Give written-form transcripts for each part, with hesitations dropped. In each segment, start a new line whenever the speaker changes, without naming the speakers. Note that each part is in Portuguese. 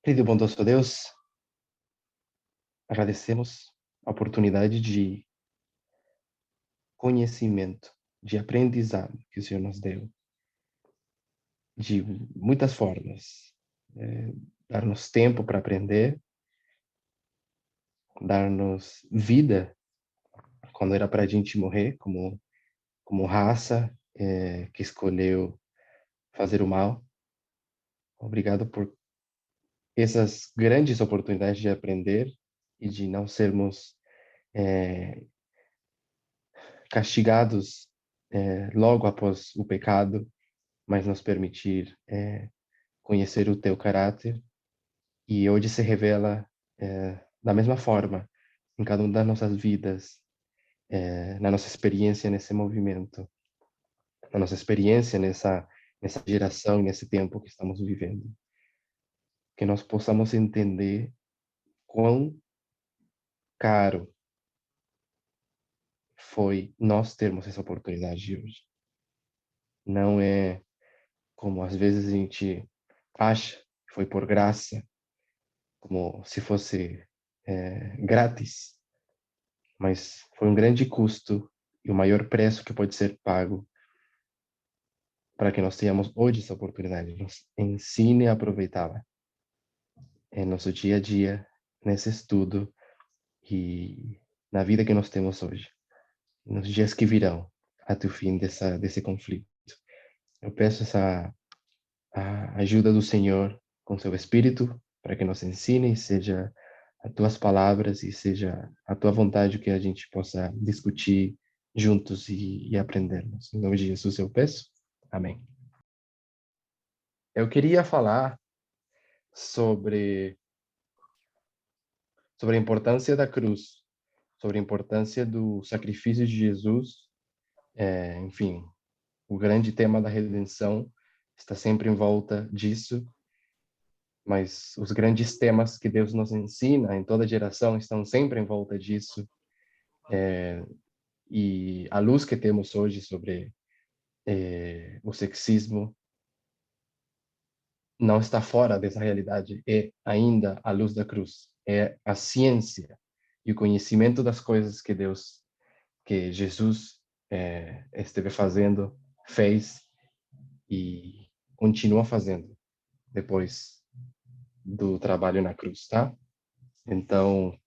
Querido e bondoso Deus, agradecemos a oportunidade de conhecimento, de aprendizado que o Senhor nos deu, de muitas formas. Eh, Dar-nos tempo para aprender, dar-nos vida quando era para a gente morrer, como raça que escolheu fazer o mal. Obrigado por essas grandes oportunidades de aprender e de não sermos eh, castigados logo após o pecado, mas nos permitir conhecer o teu caráter e hoje se revela da mesma forma em cada uma das nossas vidas, na nossa experiência nesse movimento, na nossa experiência nessa geração, nesse tempo que estamos vivendo. Que nós possamos entender quão caro foi nós termos essa oportunidade de hoje. Não é como às vezes a gente acha que foi por graça, como se fosse grátis, mas foi um grande custo e o maior preço que pode ser pago para que nós tenhamos hoje essa oportunidade. Nos ensine a aproveitá-la em nosso dia a dia, nesse estudo e na vida que nós temos hoje, nos dias que virão, até o fim desse conflito. Eu peço a ajuda do Senhor com seu Espírito para que nos ensine, seja as tuas palavras e seja a tua vontade que a gente possa discutir juntos e aprendermos. Em nome de Jesus eu peço. Amém. Eu queria falar sobre a importância da cruz, sobre a importância do sacrifício de Jesus, enfim, o grande tema da redenção está sempre em volta disso, mas os grandes temas que Deus nos ensina em toda geração estão sempre em volta disso. E a luz que temos hoje sobre o sexismo não está fora dessa realidade, é ainda a luz da cruz, é a ciência e o conhecimento das coisas que Jesus esteve fazendo, fez e continua fazendo depois do trabalho na cruz, tá? Então,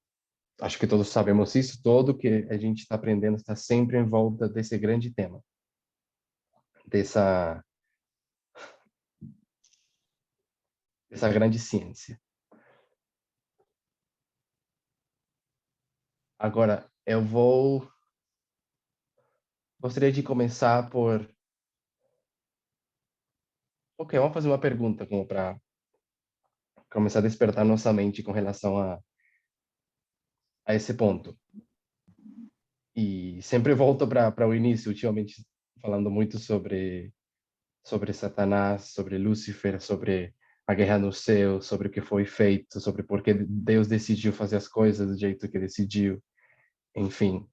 acho que todos sabemos isso, todo que a gente está aprendendo está sempre em volta desse grande tema, dessa grande ciência. Agora, gostaria de começar por... Ok, vamos fazer uma pergunta como para começar a despertar nossa mente com relação a esse ponto. E sempre volto para o início, ultimamente falando muito sobre Satanás, sobre Lúcifer, sobre a guerra no céu, sobre o que foi feito, sobre por que Deus decidiu fazer as coisas do jeito que decidiu, enfim.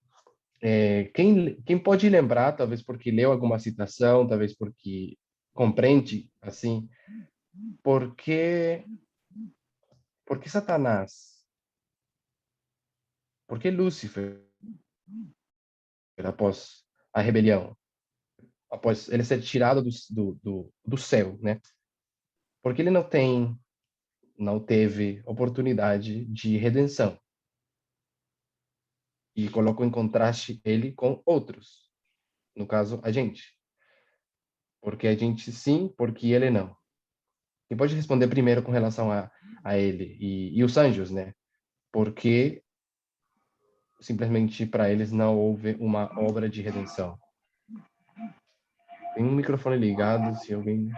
Quem pode lembrar, talvez porque leu alguma citação, talvez porque compreende, assim, por que Satanás, por que Lúcifer, após a rebelião, após ele ser tirado do céu, né? Porque ele não teve oportunidade de redenção. E coloco em contraste ele com outros, no caso, a gente. Porque a gente sim, porque ele não. Quem pode responder primeiro com relação a ele e os anjos, né? Porque simplesmente para eles não houve uma obra de redenção. Tem um microfone ligado, se alguém...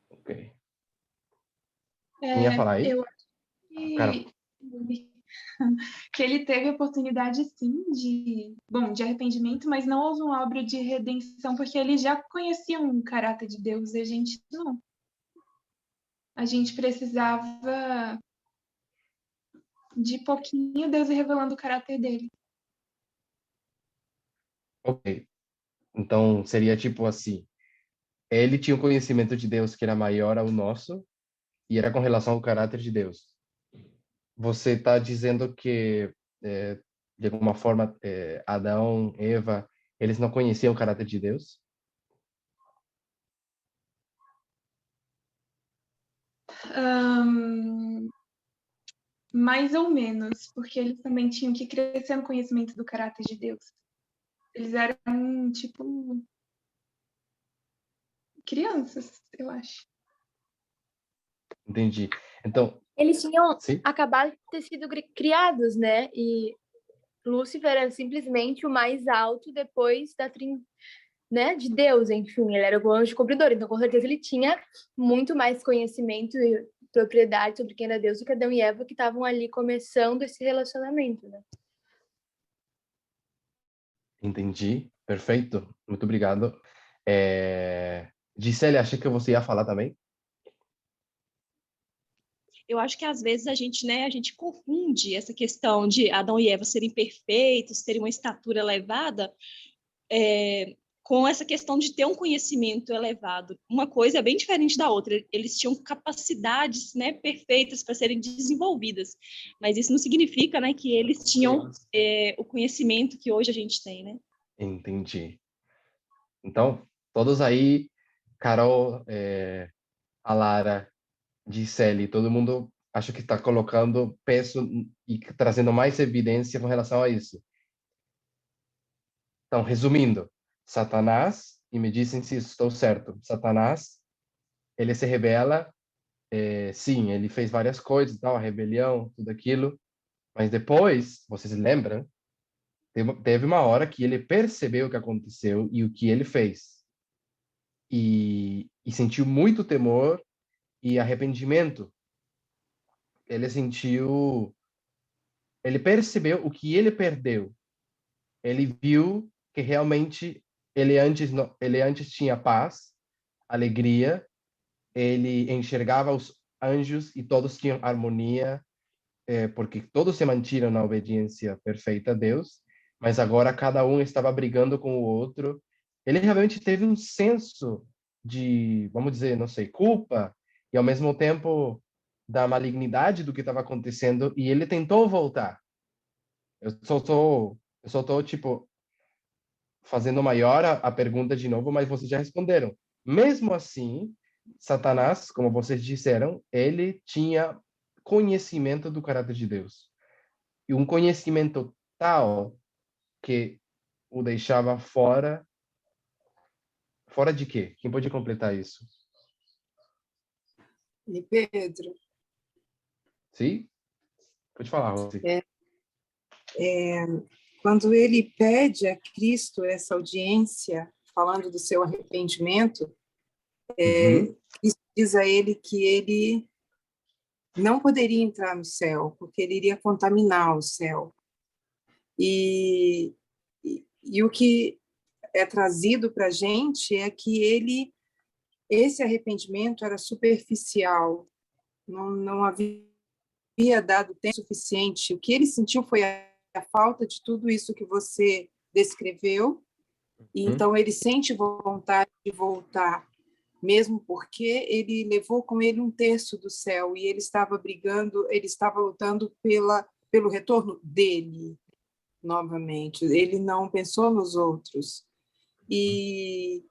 Ok. Quem ia falar aí?
Eu acho
Carol.
que ele teve oportunidade, sim, de arrependimento, mas não houve uma obra de redenção, porque ele já conhecia um caráter de Deus e a gente não. A gente precisava de pouquinho Deus ir revelando o caráter dele.
Ok. Então, seria tipo assim, ele tinha um conhecimento de Deus que era maior ao nosso, e era com relação ao caráter de Deus. Você está dizendo que, de alguma forma, Adão, Eva, eles não conheciam o caráter de Deus?
Mais ou menos, porque eles também tinham que crescer no conhecimento do caráter de Deus. Eles eram, tipo, crianças, eu acho.
Entendi. Então,
Eles tinham
sim?
acabado de ter sido criados, né? E Lúcifer era simplesmente o mais alto depois né, de Deus, enfim, ele era o anjo cobridor, então com certeza ele tinha muito mais conhecimento e propriedade sobre quem era Deus do que Adão e Eva, que estavam ali começando esse relacionamento, né?
Entendi. Perfeito. Muito obrigado. Gisele, achei que você ia falar também?
Eu acho que às vezes a gente, né, a gente confunde essa questão de Adão e Eva serem perfeitos, terem uma estatura elevada, com essa questão de ter um conhecimento elevado. Uma coisa é bem diferente da outra. Eles tinham capacidades, né, perfeitas para serem desenvolvidas, mas isso não significa, né, que eles tinham o conhecimento que hoje a gente tem, né?
Entendi. Então, todos aí, Carol, a Lara, Gisele, todo mundo acho que está colocando peso e trazendo mais evidência com relação a isso. Então, resumindo, Satanás, e me dizem se estou certo, Satanás, ele se rebela, sim, ele fez várias coisas, tal, a rebelião, tudo aquilo, mas depois, vocês lembram, teve uma hora que ele percebeu o que aconteceu e o que ele fez, e sentiu muito temor e arrependimento. Ele percebeu o que ele perdeu. Ele viu que realmente ele antes tinha paz, alegria, ele enxergava os anjos e todos tinham harmonia, porque todos se mantiveram na obediência perfeita a Deus, mas agora cada um estava brigando com o outro. Ele realmente teve um senso de, vamos dizer, não sei, culpa, e ao mesmo tempo da malignidade do que estava acontecendo, e ele tentou voltar. Eu só tô, tipo, fazendo maior a pergunta de novo, mas vocês já responderam. Mesmo assim, Satanás, como vocês disseram, ele tinha conhecimento do caráter de Deus. E um conhecimento tal que o deixava fora. Fora de quê? Quem pode completar isso?
E Pedro,
Sim? Pode falar, Rose.
quando ele pede a Cristo essa audiência, falando do seu arrependimento, Cristo diz a ele que ele não poderia entrar no céu, porque ele iria contaminar o céu. E o que é trazido para a gente é que esse arrependimento era superficial, não havia dado tempo suficiente. O que ele sentiu foi a falta de tudo isso que você descreveu, e então ele sente vontade de voltar, mesmo porque ele levou com ele um terço do céu e ele estava brigando, ele estava lutando pelo retorno dele novamente. Ele não pensou nos outros. E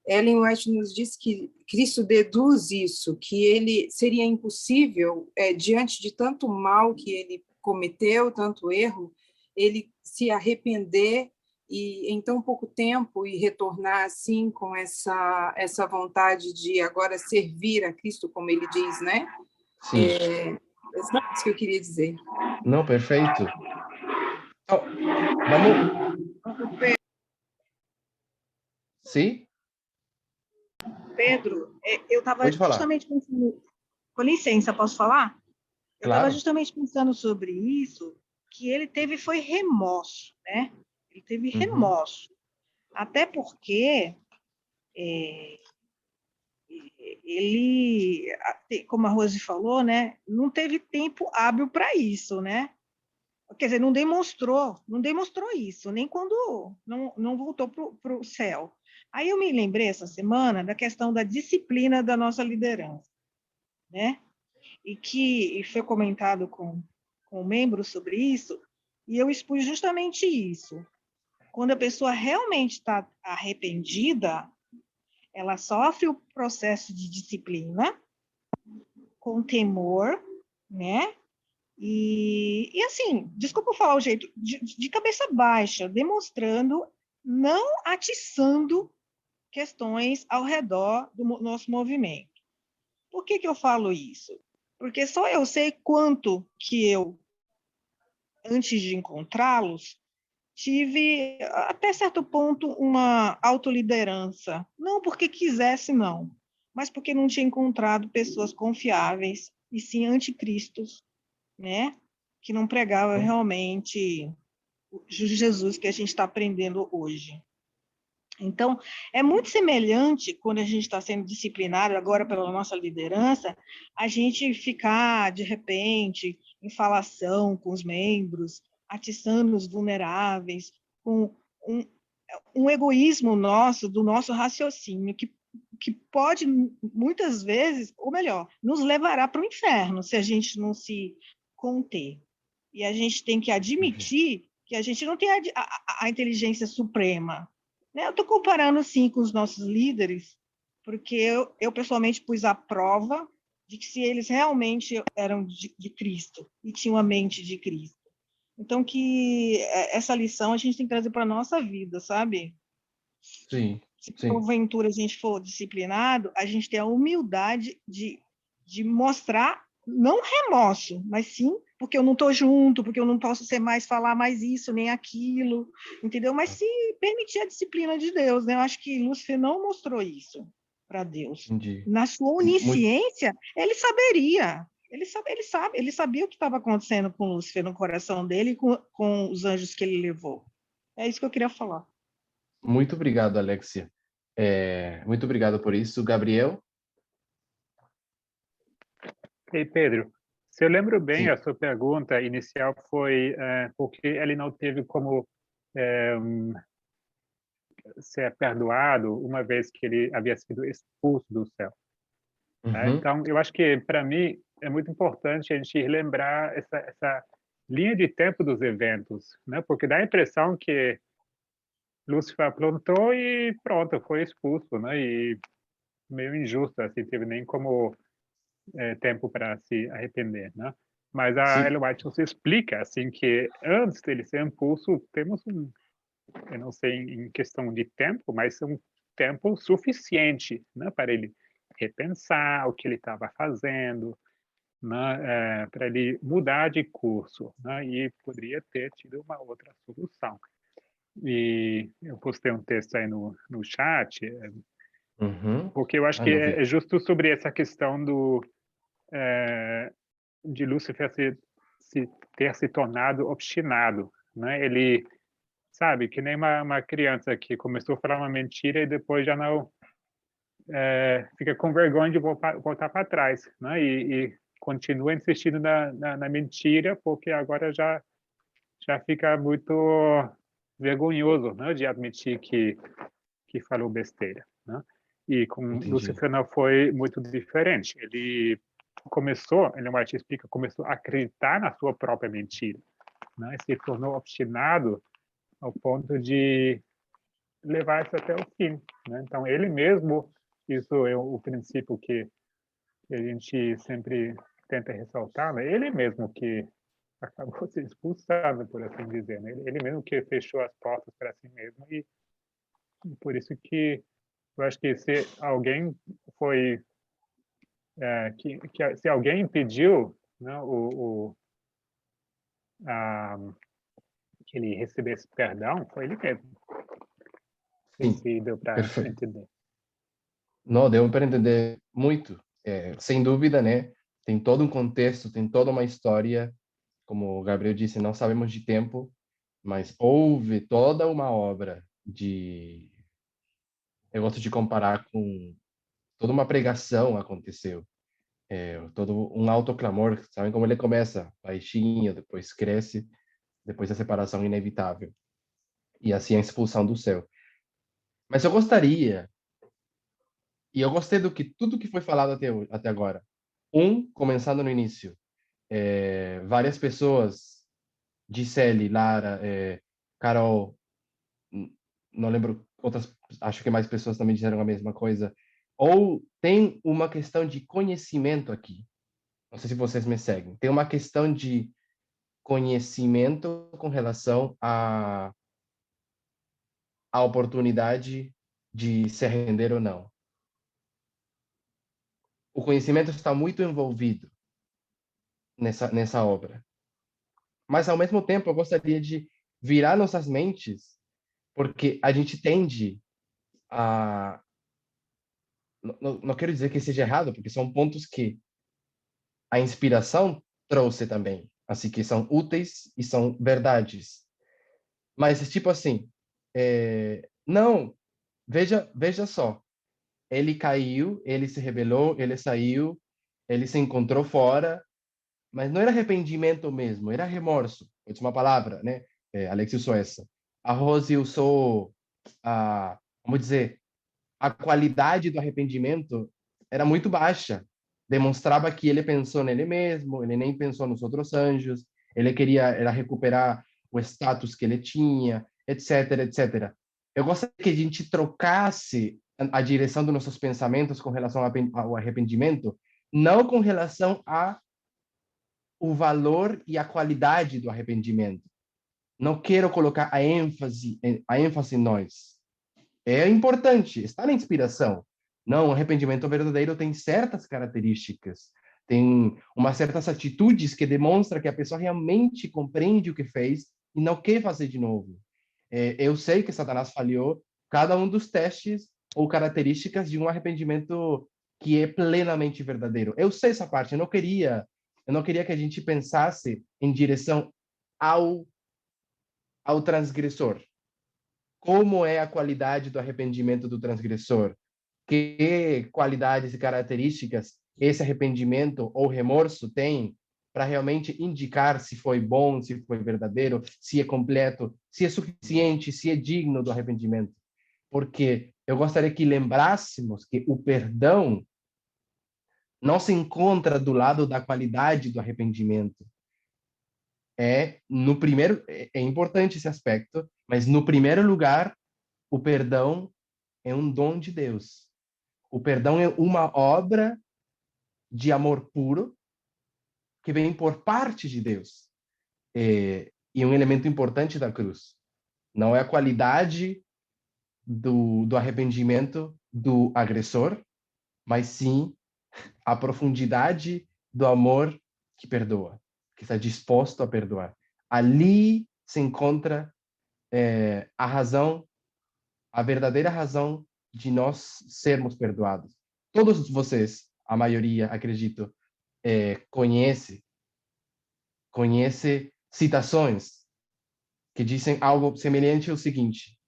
Ellen White nos diz que Cristo deduz isso, que ele seria impossível, diante de tanto mal que ele cometeu, tanto erro, ele se arrepender e em tão pouco tempo e retornar assim com essa vontade de agora servir a Cristo, como ele diz, né?
Sim.
É isso que eu queria dizer.
Não, perfeito. Então, vamos. Sim?
Pedro, eu estava
Pode falar.
justamente pensando, com licença, posso falar? Eu estava
Claro.
justamente pensando sobre isso, que ele teve foi remorso, né? Ele teve remorso. Até porque ele, como a Rose falou, né, não teve tempo hábil para isso, né? quer dizer, não demonstrou isso, nem quando não voltou para o céu. Aí eu me lembrei essa semana da questão da disciplina da nossa liderança, né? E foi comentado com membros sobre isso, e eu expus justamente isso. Quando a pessoa realmente está arrependida, ela sofre o processo de disciplina com temor, né? E assim, desculpa falar o jeito, de cabeça baixa, demonstrando, não atiçando questões ao redor do nosso movimento. Por que eu falo isso? Porque só eu sei quanto que eu, antes de encontrá-los, tive, até certo ponto, uma autoliderança. Não porque quisesse, não, mas porque não tinha encontrado pessoas confiáveis, e sim anticristos, né? Que não pregava realmente o Jesus que a gente está aprendendo hoje. Então, é muito semelhante quando a gente está sendo disciplinado agora pela nossa liderança, a gente ficar, de repente, em falação com os membros, atiçando os vulneráveis, com um egoísmo nosso, do nosso raciocínio, que pode, muitas vezes, ou melhor, nos levará para o inferno se a gente não se conter. E a gente tem que admitir que a gente não tem a inteligência suprema. Né? Eu estou comparando, sim, com os nossos líderes, porque eu pessoalmente pus à prova de que se eles realmente eram de Cristo e tinham a mente de Cristo. Então, que essa lição a gente tem que trazer para a nossa vida, sabe?
Sim,
Se
sim.
porventura a gente for disciplinado, a gente tem a humildade de mostrar, não remorso, mas sim porque eu não estou junto, porque eu não posso falar mais isso, nem aquilo, entendeu? Mas se permitir a disciplina de Deus, né? Eu acho que Lúcifer não mostrou isso para Deus.
Entendi.
Na sua onisciência, ele saberia. Ele sabia o que estava acontecendo com Lúcifer no coração dele e com os anjos que ele levou. É isso que eu queria falar.
Muito obrigado, Alexia. Muito obrigado por isso. Gabriel?
Ei, Pedro, se eu lembro bem,
Sim.
a sua pergunta inicial foi porque ele não teve como ser perdoado uma vez que ele havia sido expulso do céu. Né? Então, eu acho que, para mim, é muito importante a gente lembrar essa linha de tempo dos eventos, né? Porque dá a impressão que Lúcifer aprontou e pronto, foi expulso, né? E meio injusto, assim, teve nem como tempo para se arrepender, né? Mas a Ellen White nos explica, assim, que antes dele ser expulso, temos eu não sei em questão de tempo, mas um tempo suficiente, né, para ele repensar o que ele estava fazendo, né, para ele mudar de curso, né, e poderia ter tido uma outra solução. E eu postei um texto aí no chat, porque eu acho que é justo sobre essa questão de Lúcifer ter se tornado obstinado, né? Ele, sabe, que nem uma criança que começou a falar uma mentira e depois já não fica com vergonha de voltar para trás, né? E continua insistindo na mentira porque agora já fica muito vergonhoso, né? De admitir que falou besteira, né? E com Lúcifer não foi muito diferente. Ele White explica, começou a acreditar na sua própria mentira, né? Se tornou obstinado ao ponto de levar isso até o fim, né? Então, ele mesmo, isso é o princípio que a gente sempre tenta ressaltar, né? Ele mesmo que acabou se expulsando, por assim dizer, né? Ele mesmo que fechou as portas para si mesmo e por isso que eu acho que se alguém foi se alguém impediu, né, que ele recebesse perdão, foi ele mesmo.
Sim,
se deu para entender.
Não, deu para entender muito. Sem dúvida, né? Tem todo um contexto, tem toda uma história. Como o Gabriel disse, não sabemos de tempo, mas houve toda uma obra de... Eu gosto de comparar com toda uma pregação aconteceu. Todo um autoclamor, sabem como ele começa? Baixinho, depois cresce. depois da separação inevitável, e assim a expulsão do céu. Mas eu gostaria, e eu gostei do que tudo que foi falado até agora. Começando no início, várias pessoas, Gisele, Lara, Carol, não lembro outras, acho que mais pessoas também disseram a mesma coisa. Ou tem uma questão de conhecimento aqui. Não sei se vocês me seguem. Tem uma questão de conhecimento com relação à oportunidade de se render ou não. O conhecimento está muito envolvido nessa obra. Mas, ao mesmo tempo, eu gostaria de virar nossas mentes, porque a gente tende a... Não quero dizer que seja errado, porque são pontos que a inspiração trouxe também, assim, que são úteis e são verdades. Mas, tipo assim, não, veja só, ele caiu, ele se rebelou, ele saiu, ele se encontrou fora, mas não era arrependimento mesmo, era remorso. Vou dizer uma palavra, né? Alex usou essa. A Rose usou, vamos dizer, a qualidade do arrependimento era muito baixa. Demonstrava que ele pensou nele mesmo, ele nem pensou nos outros anjos, ele queria era recuperar o status que ele tinha, etc, etc. Eu gostaria que a gente trocasse a direção dos nossos pensamentos com relação ao arrependimento, não com relação a o valor e a qualidade do arrependimento. Não quero colocar a ênfase em nós. É importante, está na inspiração. Não, o arrependimento verdadeiro tem certas características, tem umas certas atitudes que demonstram que a pessoa realmente compreende o que fez e não quer fazer de novo. Eu sei que Satanás falhou cada um dos testes ou características de um arrependimento que é plenamente verdadeiro. Eu sei essa parte, eu não queria que a gente pensasse em direção ao transgressor. Como é a qualidade do arrependimento do transgressor? Que qualidades e características esse arrependimento ou remorso tem para realmente indicar se foi bom, se foi verdadeiro, se é completo, se é suficiente, se é digno do arrependimento? Porque eu gostaria que lembrássemos que o perdão não se encontra do lado da qualidade do arrependimento. É importante esse aspecto, mas no primeiro lugar, o perdão é um dom de Deus. O perdão é uma obra de amor puro que vem por parte de Deus. E um elemento importante da cruz. Não é a qualidade do arrependimento do agressor, mas sim a profundidade do amor que perdoa, que está disposto a perdoar. Ali se encontra a razão, a verdadeira razão de nós sermos perdoados. Todos vocês, a maioria, acredito, conhece citações que dizem algo semelhante ao seguinte.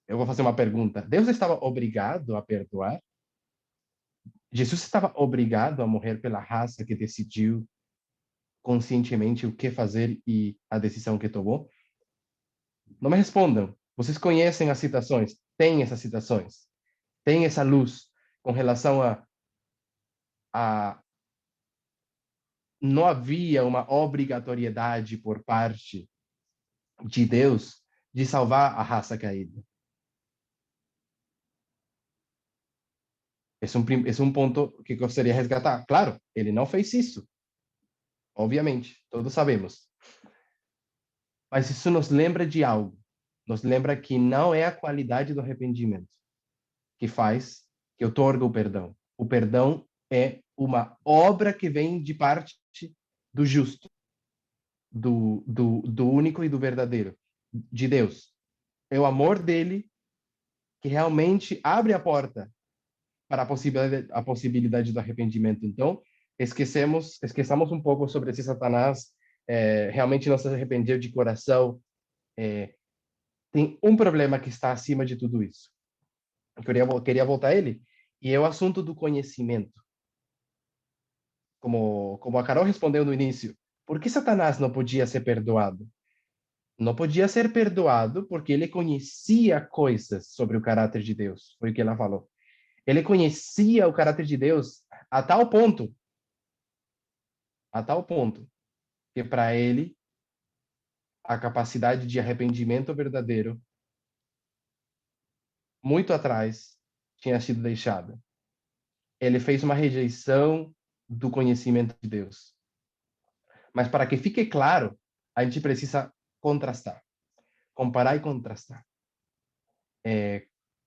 Eu vou fazer uma pergunta. Deus estava obrigado a perdoar? Jesus estava obrigado a morrer pela raça que decidiu conscientemente o que fazer e a decisão que tomou? Não me respondam. Vocês conhecem as citações? Tem essas citações? Tem essa luz com relação a não havia uma obrigatoriedade por parte de Deus de salvar a raça caída. Esse é um ponto que gostaria de resgatar. Claro, ele não fez isso. Obviamente, todos sabemos. Mas isso nos lembra de algo. Nos lembra que não é a qualidade do arrependimento que otorga o perdão. O perdão é uma obra que vem de parte do justo, do único e do verdadeiro, de Deus. É o amor dele que realmente abre a porta para a possibilidade do arrependimento. Então, esqueçamos um pouco sobre esse Satanás realmente não se arrependeu de coração. Tem um problema que está acima de tudo isso. Eu queria voltar a ele, e é o assunto do conhecimento. Como a Carol respondeu no início, Por que Satanás não podia ser perdoado? Não podia ser perdoado porque ele conhecia coisas sobre o caráter de Deus. Foi o que ela falou. Ele conhecia o caráter de Deus a tal ponto, que para ele a capacidade de arrependimento verdadeiro muito atrás tinha sido deixada. Ele fez uma rejeição do conhecimento de Deus. Mas para que fique claro, a gente precisa contrastar, comparar e contrastar.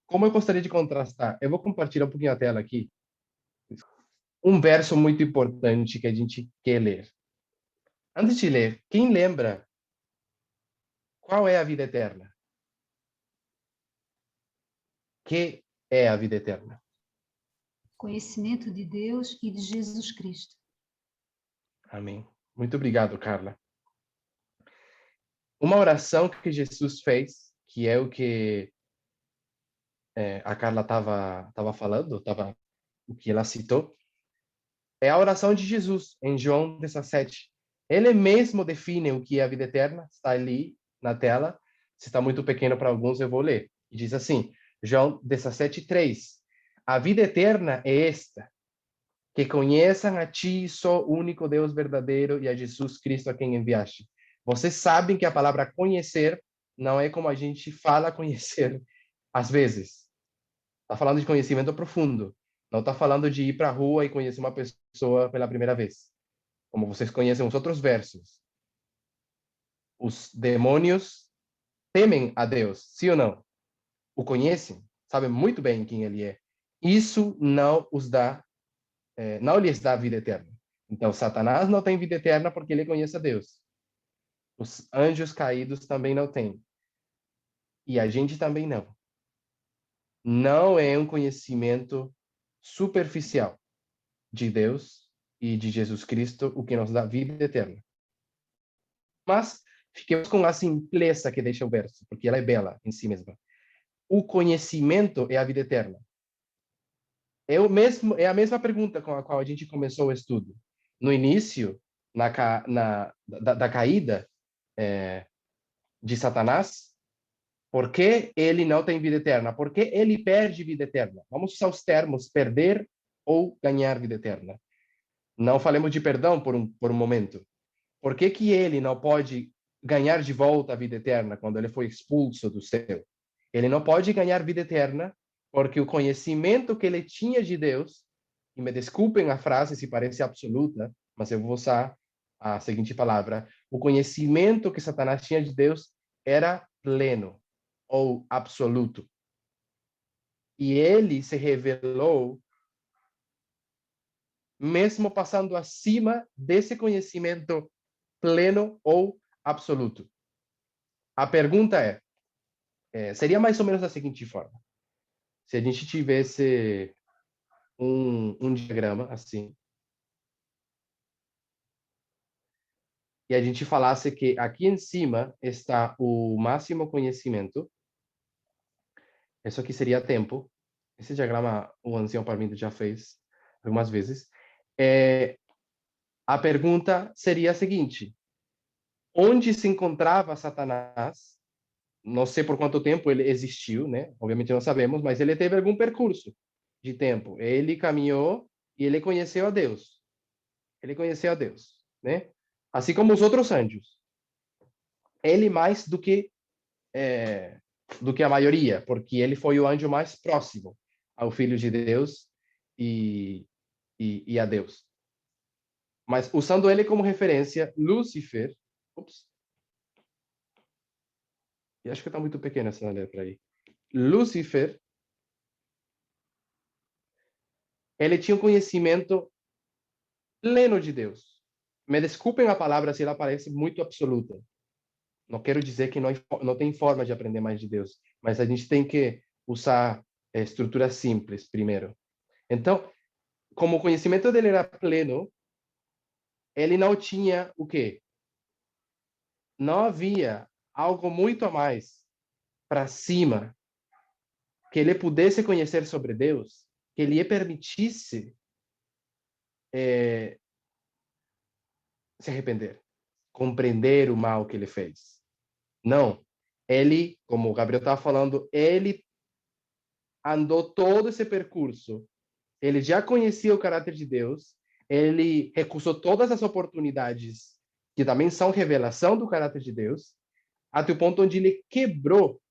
Como eu gostaria de contrastar? Eu vou compartilhar um pouquinho a tela aqui. Um verso muito importante que a gente quer ler. Antes de ler, quem lembra qual é a vida eterna? Que é a vida eterna?
Conhecimento de Deus e de Jesus Cristo.
Amém. Muito obrigado, Carla. Uma oração que Jesus fez, que é o que a Carla estava falando, o que ela citou, é a oração de Jesus, em João 17. Ele mesmo define o que é a vida eterna, está ali na tela. Se está muito pequeno para alguns, eu vou ler. E diz assim, João 17:3. A vida eterna é esta, que conheçam a ti, só único Deus verdadeiro, e a Jesus Cristo a quem enviaste. Vocês sabem que a palavra conhecer não é como a gente fala conhecer às vezes. Está falando de conhecimento profundo. Não está falando de ir para a rua e conhecer uma pessoa pela primeira vez. Como vocês conhecem os outros versos. Os demônios temem a Deus, sim ou não? O conhecem, sabem muito bem quem ele é. Isso não não lhes dá vida eterna. Então, Satanás não tem vida eterna porque ele conhece a Deus. Os anjos caídos também não têm. E a gente também não. Não é um conhecimento superficial de Deus e de Jesus Cristo o que nos dá vida eterna. Mas fiquemos com a simpleza que deixa o verso, porque ela é bela em si mesma. O conhecimento é a vida eterna. É a mesma pergunta com a qual a gente começou o estudo. No início, da caída de Satanás, por que ele não tem vida eterna? Por que ele perde vida eterna? Vamos usar os termos perder ou ganhar vida eterna. Não falemos de perdão por um momento. Por que ele não pode ganhar de volta a vida eterna quando ele foi expulso do céu? Ele não pode ganhar vida eterna porque o conhecimento que ele tinha de Deus, e me desculpem a frase se parece absoluta, mas eu vou usar a seguinte palavra, o conhecimento que Satanás tinha de Deus era pleno ou absoluto. E ele se revelou mesmo passando acima desse conhecimento pleno ou absoluto. A pergunta seria mais ou menos da seguinte forma. Se a gente tivesse um diagrama assim, e a gente falasse que aqui em cima está o máximo conhecimento, isso aqui seria tempo. Esse diagrama o ancião Parmindo já fez algumas vezes. A pergunta seria a seguinte: onde se encontrava Satanás? Não sei por quanto tempo ele existiu, né? Obviamente não sabemos, mas ele teve algum percurso de tempo. Ele caminhou e ele conheceu a Deus. Ele conheceu a Deus, né? Assim como os outros anjos. Ele mais do que a maioria, porque ele foi o anjo mais próximo ao Filho de Deus e a Deus. Mas usando ele como referência, Lúcifer, e acho que está muito pequena essa letra aí. Lúcifer, ele tinha um conhecimento pleno de Deus. Me desculpem a palavra se ela parece muito absoluta. Não quero dizer que não tem forma de aprender mais de Deus, mas a gente tem que usar estruturas simples primeiro. Então, como o conhecimento dele era pleno, ele não tinha o quê? Não havia algo muito a mais para cima que ele pudesse conhecer sobre Deus, que lhe permitisse se arrepender. compreender o mal que ele fez. Não. Ele, como o Gabriel estava falando, ele andou todo esse percurso. Ele já conhecia o caráter de Deus, ele recusou todas as oportunidades que também são revelação do caráter de Deus, até o ponto onde ele quebrou,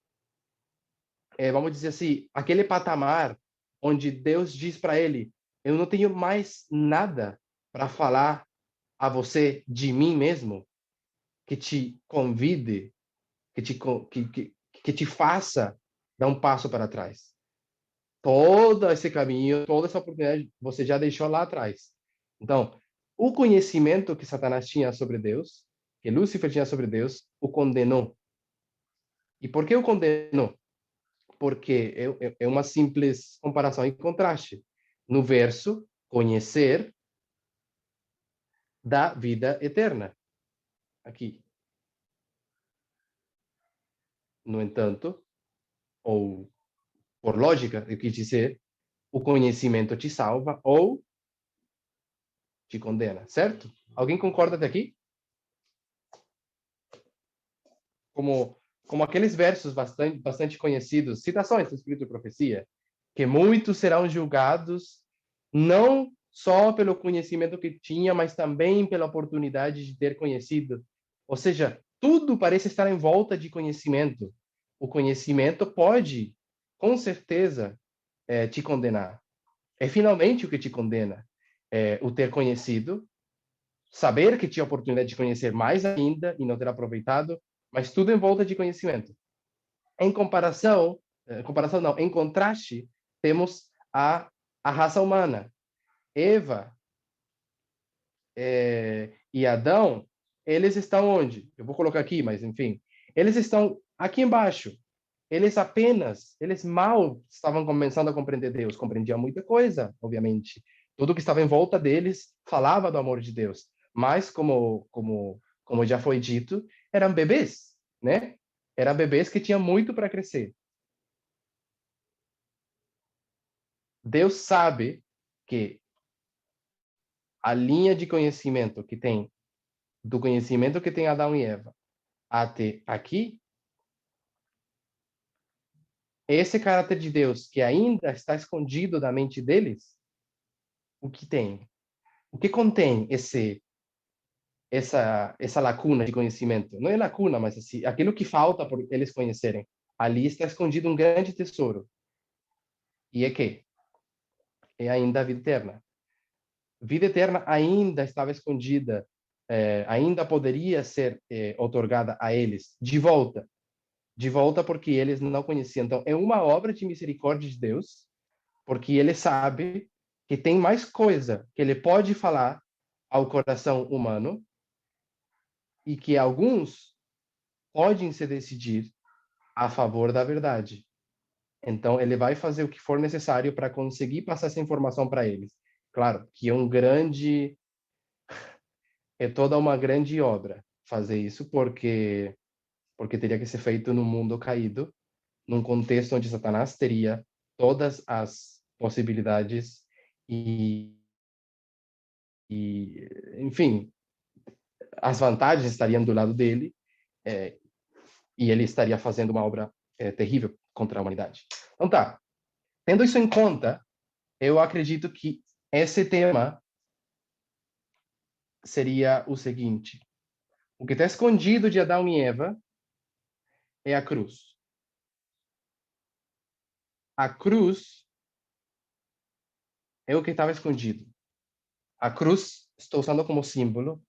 vamos dizer assim, aquele patamar onde Deus diz para ele: eu não tenho mais nada para falar a você de mim mesmo, que te convide, que te faça dar um passo para trás. Todo esse caminho, toda essa oportunidade, você já deixou lá atrás. Então, o conhecimento que Satanás tinha sobre Deus, que Lúcifer tinha sobre Deus, o condenou. E por que o condenou? Porque é uma simples comparação e contraste. No verso, conhecer da vida eterna. Aqui. No entanto, ou por lógica, eu quis dizer, o conhecimento te salva ou te condena, certo? Alguém concorda até aqui? Como aqueles versos bastante conhecidos, citações do Espírito de Profecia, que muitos serão julgados não só pelo conhecimento que tinha, mas também pela oportunidade de ter conhecido. Ou seja, tudo parece estar em volta de conhecimento. O conhecimento pode, com certeza, te condenar. É finalmente o que te condena. O ter conhecido, saber que tinha a oportunidade de conhecer mais ainda e não ter aproveitado, mas tudo em volta de conhecimento. Em comparação não, em contraste, temos a raça humana. Eva e Adão, eles estão onde? Eu vou colocar aqui, mas enfim. Eles estão aqui embaixo. Eles mal estavam começando a compreender Deus. Compreendiam muita coisa, obviamente. Tudo que estava em volta deles falava do amor de Deus. Mas, como já foi dito, eram bebês, né? Eram bebês que tinham muito para crescer. Deus sabe que a linha de conhecimento que tem, do conhecimento que tem Adão e Eva até aqui, esse caráter de Deus que ainda está escondido da mente deles, o que tem? O que contém essa lacuna de conhecimento? Não é lacuna, mas assim, aquilo que falta por eles conhecerem. Ali está escondido um grande tesouro. E é que? É ainda a vida eterna. Vida eterna ainda estava escondida, ainda poderia ser otorgada a eles de volta porque eles não conheciam. Então, é uma obra de misericórdia de Deus, porque ele sabe que tem mais coisa que ele pode falar ao coração humano e que alguns podem se decidir a favor da verdade. Então, ele vai fazer o que for necessário para conseguir passar essa informação para eles. Claro que é toda uma grande obra fazer isso, porque teria que ser feito no mundo caído, num contexto onde Satanás teria todas as possibilidades enfim, as vantagens estariam do lado dele, e ele estaria fazendo uma obra terrível contra a humanidade. Então tá, tendo isso em conta, eu acredito que esse tema seria o seguinte: o que está escondido de Adão e Eva é a cruz. A cruz é o que estava escondido. A cruz, estou usando como símbolo,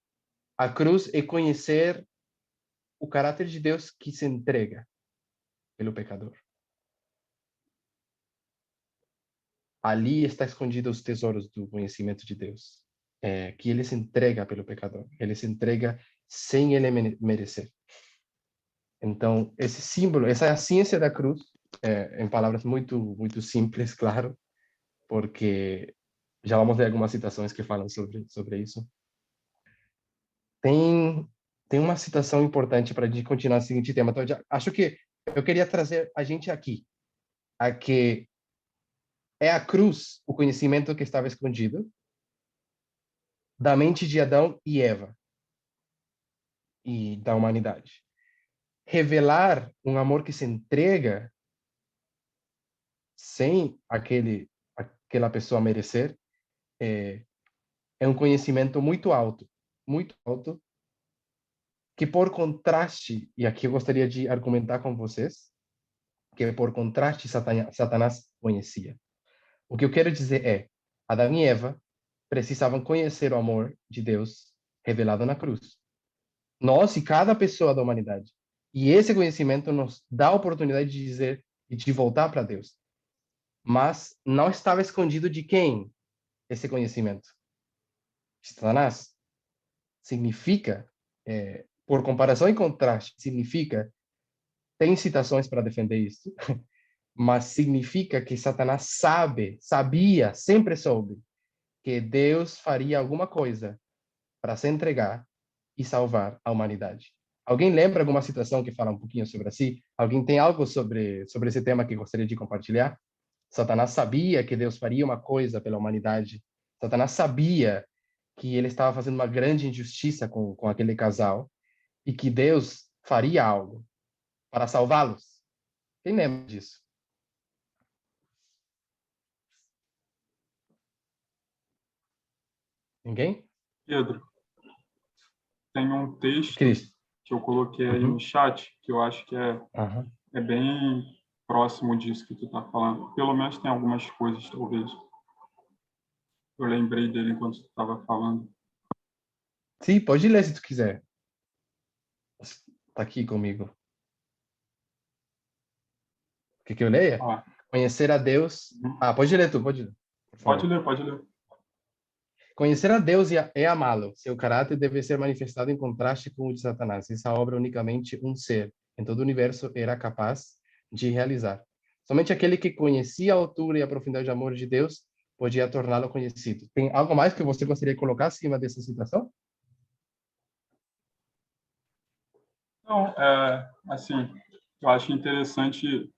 a cruz é conhecer o caráter de Deus que se entrega pelo pecador. Ali está escondido os tesouros do conhecimento de Deus, que ele se entrega pelo pecador. Ele se entrega sem ele merecer. Então, esse símbolo, essa é a ciência da cruz, em palavras muito simples, claro, porque já vamos ver algumas citações que falam sobre isso. Tem uma citação importante para a gente continuar o seguinte tema. Então, acho que eu queria trazer a gente aqui, a que é a cruz o conhecimento que estava escondido da mente de Adão e Eva. e da humanidade. Revelar um amor que se entrega sem aquela pessoa merecer é um conhecimento muito alto, que por contraste, e aqui eu gostaria de argumentar com vocês, que por contraste Satanás conhecia. O que eu quero dizer é, Adão e Eva precisavam conhecer o amor de Deus revelado na cruz. Nós e cada pessoa da humanidade. E esse conhecimento nos dá a oportunidade de dizer e de voltar para Deus. Mas não estava escondido de quem esse conhecimento? Satanás. Significa, por comparação e contraste, significa, tem citações para defender isso, mas significa que Satanás sabia, sempre soube, que Deus faria alguma coisa para se entregar e salvar a humanidade. Alguém lembra alguma situação que fala um pouquinho sobre si? Alguém tem algo sobre esse tema que gostaria de compartilhar? Satanás sabia que Deus faria uma coisa pela humanidade. Satanás sabia que ele estava fazendo uma grande injustiça com aquele casal e que Deus faria algo para salvá-los. Quem lembra disso? Ninguém?
Pedro, tem um texto
Cristo.
que eu coloquei aí no chat, que eu acho que é bem próximo disso que tu está falando. Pelo menos tem algumas coisas, talvez. Eu lembrei dele enquanto tu estava falando.
Sim, pode ler se tu quiser. Está aqui comigo. O que eu leia? Conhecer a Deus... pode ler tu, pode ler.
Pode ler.
Conhecer a Deus é amá-lo. Seu caráter deve ser manifestado em contraste com o de Satanás. Essa obra unicamente um ser em todo o universo era capaz de realizar. Somente aquele que conhecia a altura e a profundidade de amor de Deus podia torná-lo conhecido. Tem algo mais que você gostaria de colocar acima dessa situação?
Não, assim, eu acho interessante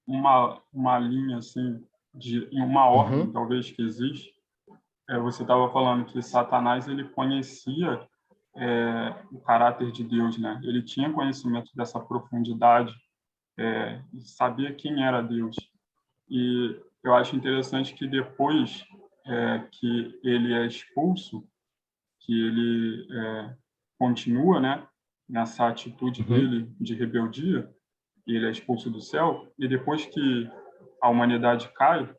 uma linha, assim, em uma ordem, talvez, que existe. Você estava falando que Satanás, ele conhecia o caráter de Deus, né? Ele tinha conhecimento dessa profundidade, e sabia quem era Deus. E eu acho interessante que depois que ele é expulso, que ele continua, né, nessa atitude dele de rebeldia, e ele é expulso do céu, e depois que a humanidade cai,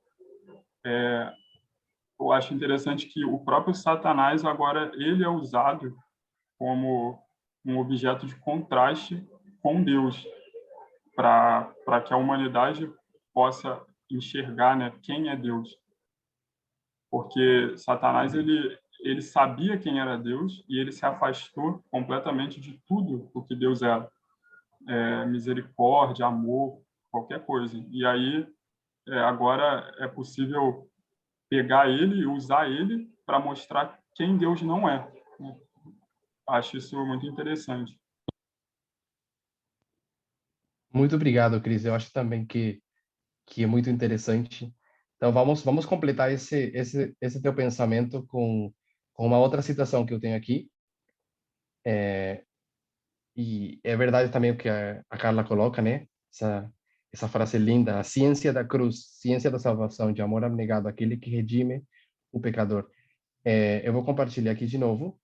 eu acho interessante que o próprio Satanás agora ele é usado como um objeto de contraste com Deus, para que a humanidade possa enxergar, né, quem é Deus. Porque Satanás ele sabia quem era Deus e ele se afastou completamente de tudo o que Deus era. Misericórdia, amor, qualquer coisa. E aí, agora é possível pegar ele e usar ele para mostrar quem Deus não é. Acho isso muito interessante.
Muito obrigado, Cris. Eu acho também que é muito interessante. Então, vamos completar esse teu pensamento com uma outra citação que eu tenho aqui. E é verdade também o que a Carla coloca, né? Essa frase linda, a ciência da cruz, ciência da salvação, de amor abnegado, aquele que redime o pecador. Eu vou compartilhar aqui de novo.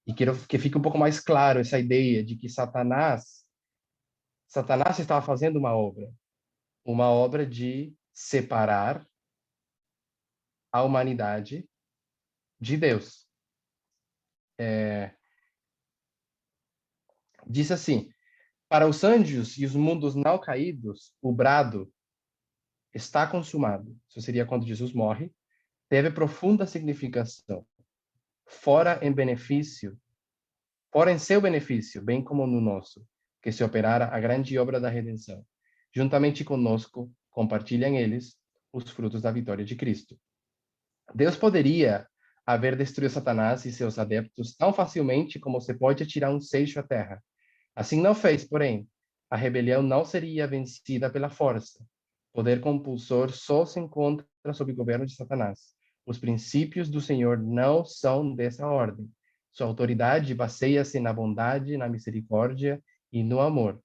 E quero que fique um pouco mais claro essa ideia de que Satanás estava fazendo uma obra de separar a humanidade de Deus. Diz assim: para os anjos e os mundos não caídos, o brado está consumado. Isso seria quando Jesus morre. Teve profunda significação. Fora em seu benefício, bem como no nosso, que se operara a grande obra da redenção. Juntamente conosco, compartilham eles os frutos da vitória de Cristo. Deus poderia haver destruído Satanás e seus adeptos tão facilmente como se pode atirar um seixo à terra. Assim não fez, porém, a rebelião não seria vencida pela força. Poder compulsor só se encontra sob o governo de Satanás. Os princípios do Senhor não são dessa ordem. Sua autoridade baseia-se na bondade, na misericórdia e no amor.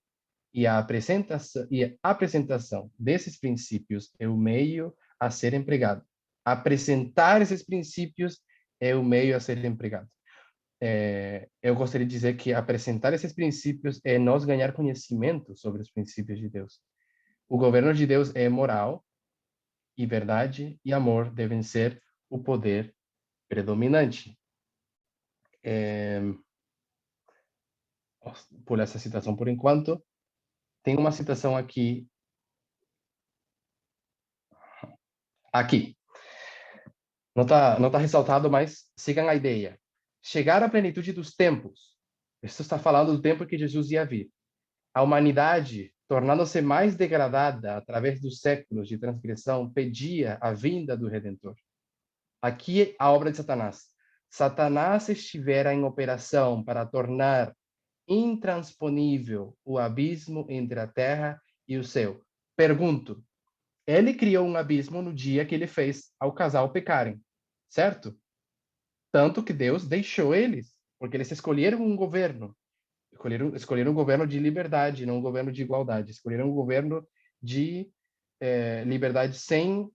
E a apresentação desses princípios é o meio a ser empregado. Apresentar esses princípios é o meio a ser empregado. Eu gostaria de dizer que apresentar esses princípios é nós ganhar conhecimento sobre os princípios de Deus. O governo de Deus é moral, e verdade e amor devem ser o poder predominante. Por essa citação por enquanto. Tem uma citação aqui. Não tá ressaltado, mas sigam a ideia. Chegar à plenitude dos tempos. Isso está falando do tempo que Jesus ia vir. A humanidade, tornando-se mais degradada através dos séculos de transgressão, pedia a vinda do Redentor. Aqui a obra de Satanás. Satanás estivera em operação para tornar intransponível o abismo entre a terra e o céu. Pergunto, ele criou um abismo no dia que ele fez ao casal pecarem, certo? Tanto que Deus deixou eles, porque eles escolheram um governo. Escolheram um governo de liberdade, não um governo de igualdade. Escolheram um governo de liberdade sem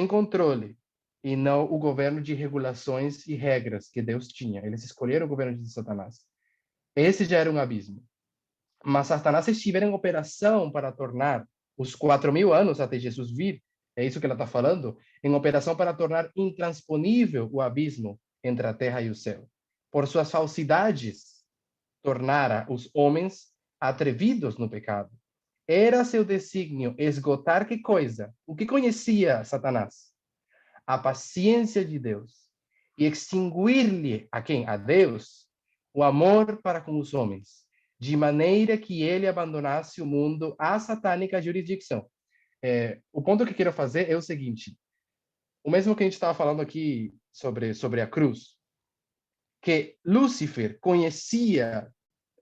controle, e não o governo de regulações e regras que Deus tinha. Eles escolheram o governo de Satanás. Esse já era um abismo. Mas Satanás estivera em operação para tornar os 4.000 anos até Jesus vir, é isso que ela está falando, em operação para tornar intransponível o abismo entre a terra e o céu. Por suas falsidades, tornara os homens atrevidos no pecado. Era seu desígnio esgotar que coisa? O que conhecia Satanás? A paciência de Deus. E extinguir-lhe, a quem? A Deus, o amor para com os homens, de maneira que ele abandonasse o mundo à satânica jurisdição. O ponto que quero fazer é o seguinte: o mesmo que a gente estava falando aqui sobre a cruz, que Lúcifer conhecia.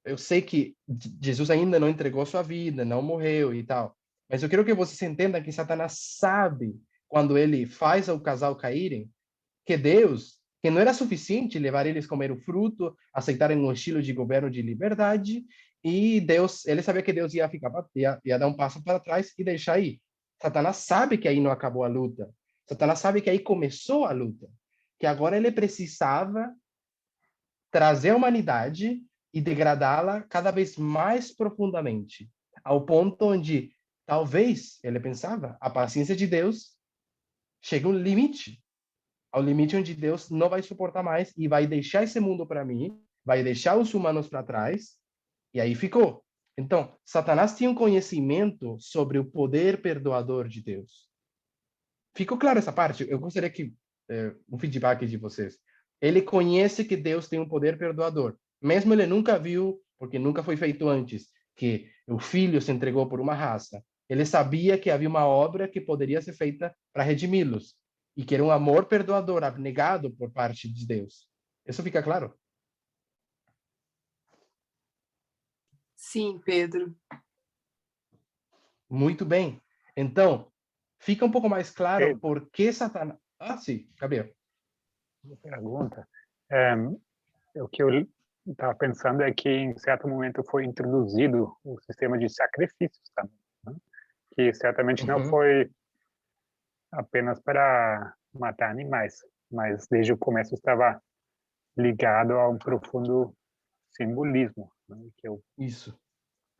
Eu sei que Jesus ainda não entregou sua vida, não morreu e tal, mas eu quero que vocês entendam que Satanás sabe, quando ele faz o casal caírem, que Deus, que não era suficiente levar eles a comer o fruto, aceitarem um estilo de governo de liberdade, e Deus, ele sabia que Deus ia dar um passo para trás e deixar aí. Satanás sabe que aí não acabou a luta. Satanás sabe que aí começou a luta, que agora ele precisava trazer a humanidade e degradá-la cada vez mais profundamente, ao ponto onde, talvez, ele pensava, a paciência de Deus chega um limite, ao limite onde Deus não vai suportar mais e vai deixar esse mundo para mim, vai deixar os humanos para trás, e aí ficou. Então, Satanás tinha um conhecimento sobre o poder perdoador de Deus. Ficou claro essa parte? Eu gostaria que um feedback de vocês. Ele conhece que Deus tem um poder perdoador, mesmo ele nunca viu, porque nunca foi feito antes, que o filho se entregou por uma raça. Ele sabia que havia uma obra que poderia ser feita para redimi-los, e que era um amor perdoador, abnegado por parte de Deus. Isso fica claro?
Sim, Pedro.
Muito bem. Então, fica um pouco mais claro por que Satanás... sim, Gabriel.
Pergunta. O que eu estava pensando é que, em certo momento, foi introduzido o sistema de sacrifícios também, né? Que certamente não foi apenas para matar animais, mas desde o começo estava ligado a um profundo simbolismo, né? Que eu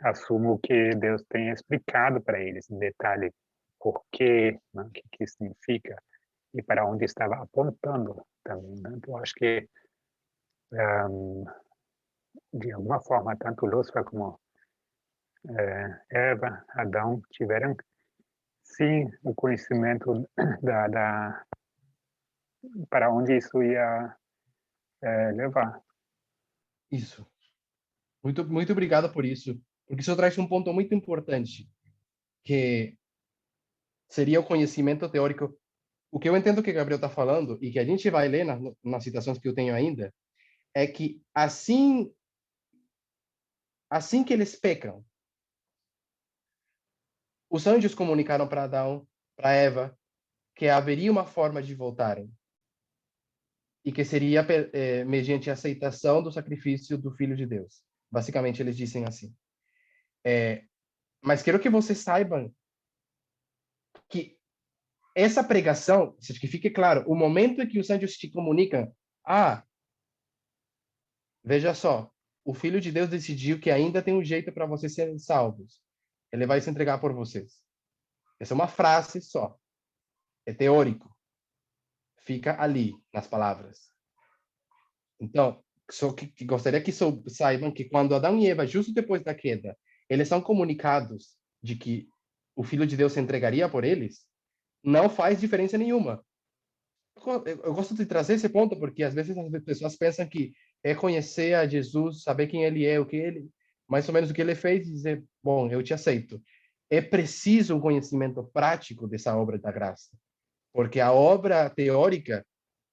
assumo que Deus tenha explicado para eles em detalhe por quê, né? O que significa e para onde estava apontando também, né? Então, acho que de alguma forma, tanto Lúcifer como Eva, Adão, tiveram, sim, o conhecimento para onde isso ia levar.
Isso. Muito, muito obrigado por isso, porque isso traz um ponto muito importante, que seria o conhecimento teórico. O que eu entendo que Gabriel está falando, e que a gente vai ler nas citações que eu tenho ainda, é que assim que eles pecam, os anjos comunicaram para Adão, para Eva, que haveria uma forma de voltarem. e que seria mediante a aceitação do sacrifício do Filho de Deus. Basicamente, eles dizem assim. Mas quero que vocês saibam que essa pregação, que fique claro, o momento em que os anjos te comunicam, veja só, o Filho de Deus decidiu que ainda tem um jeito para vocês serem salvos. Ele vai se entregar por vocês. Essa é uma frase só. É teórico. Fica ali, nas palavras. Então, só que gostaria que saibam que quando Adão e Eva, justo depois da queda, eles são comunicados de que o Filho de Deus se entregaria por eles, não faz diferença nenhuma. Eu gosto de trazer esse ponto porque às vezes as pessoas pensam que é conhecer a Jesus, saber quem ele é, mais ou menos o que ele fez e dizer, bom, eu te aceito. É preciso um conhecimento prático dessa obra da graça, porque a obra teórica,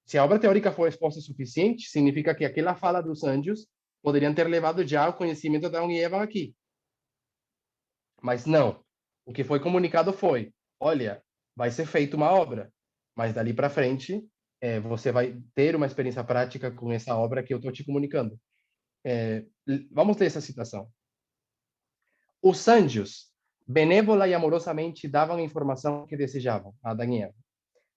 se a obra teórica for exposta o suficiente, significa que aquela fala dos anjos poderiam ter levado já ao conhecimento de Adão e Eva aqui. Mas não. O que foi comunicado foi, olha, vai ser feita uma obra, mas dali para frente você vai ter uma experiência prática com essa obra que eu estou te comunicando. Vamos ler essa citação. Os anjos, benévola e amorosamente, davam a informação que desejavam a Adão e Eva.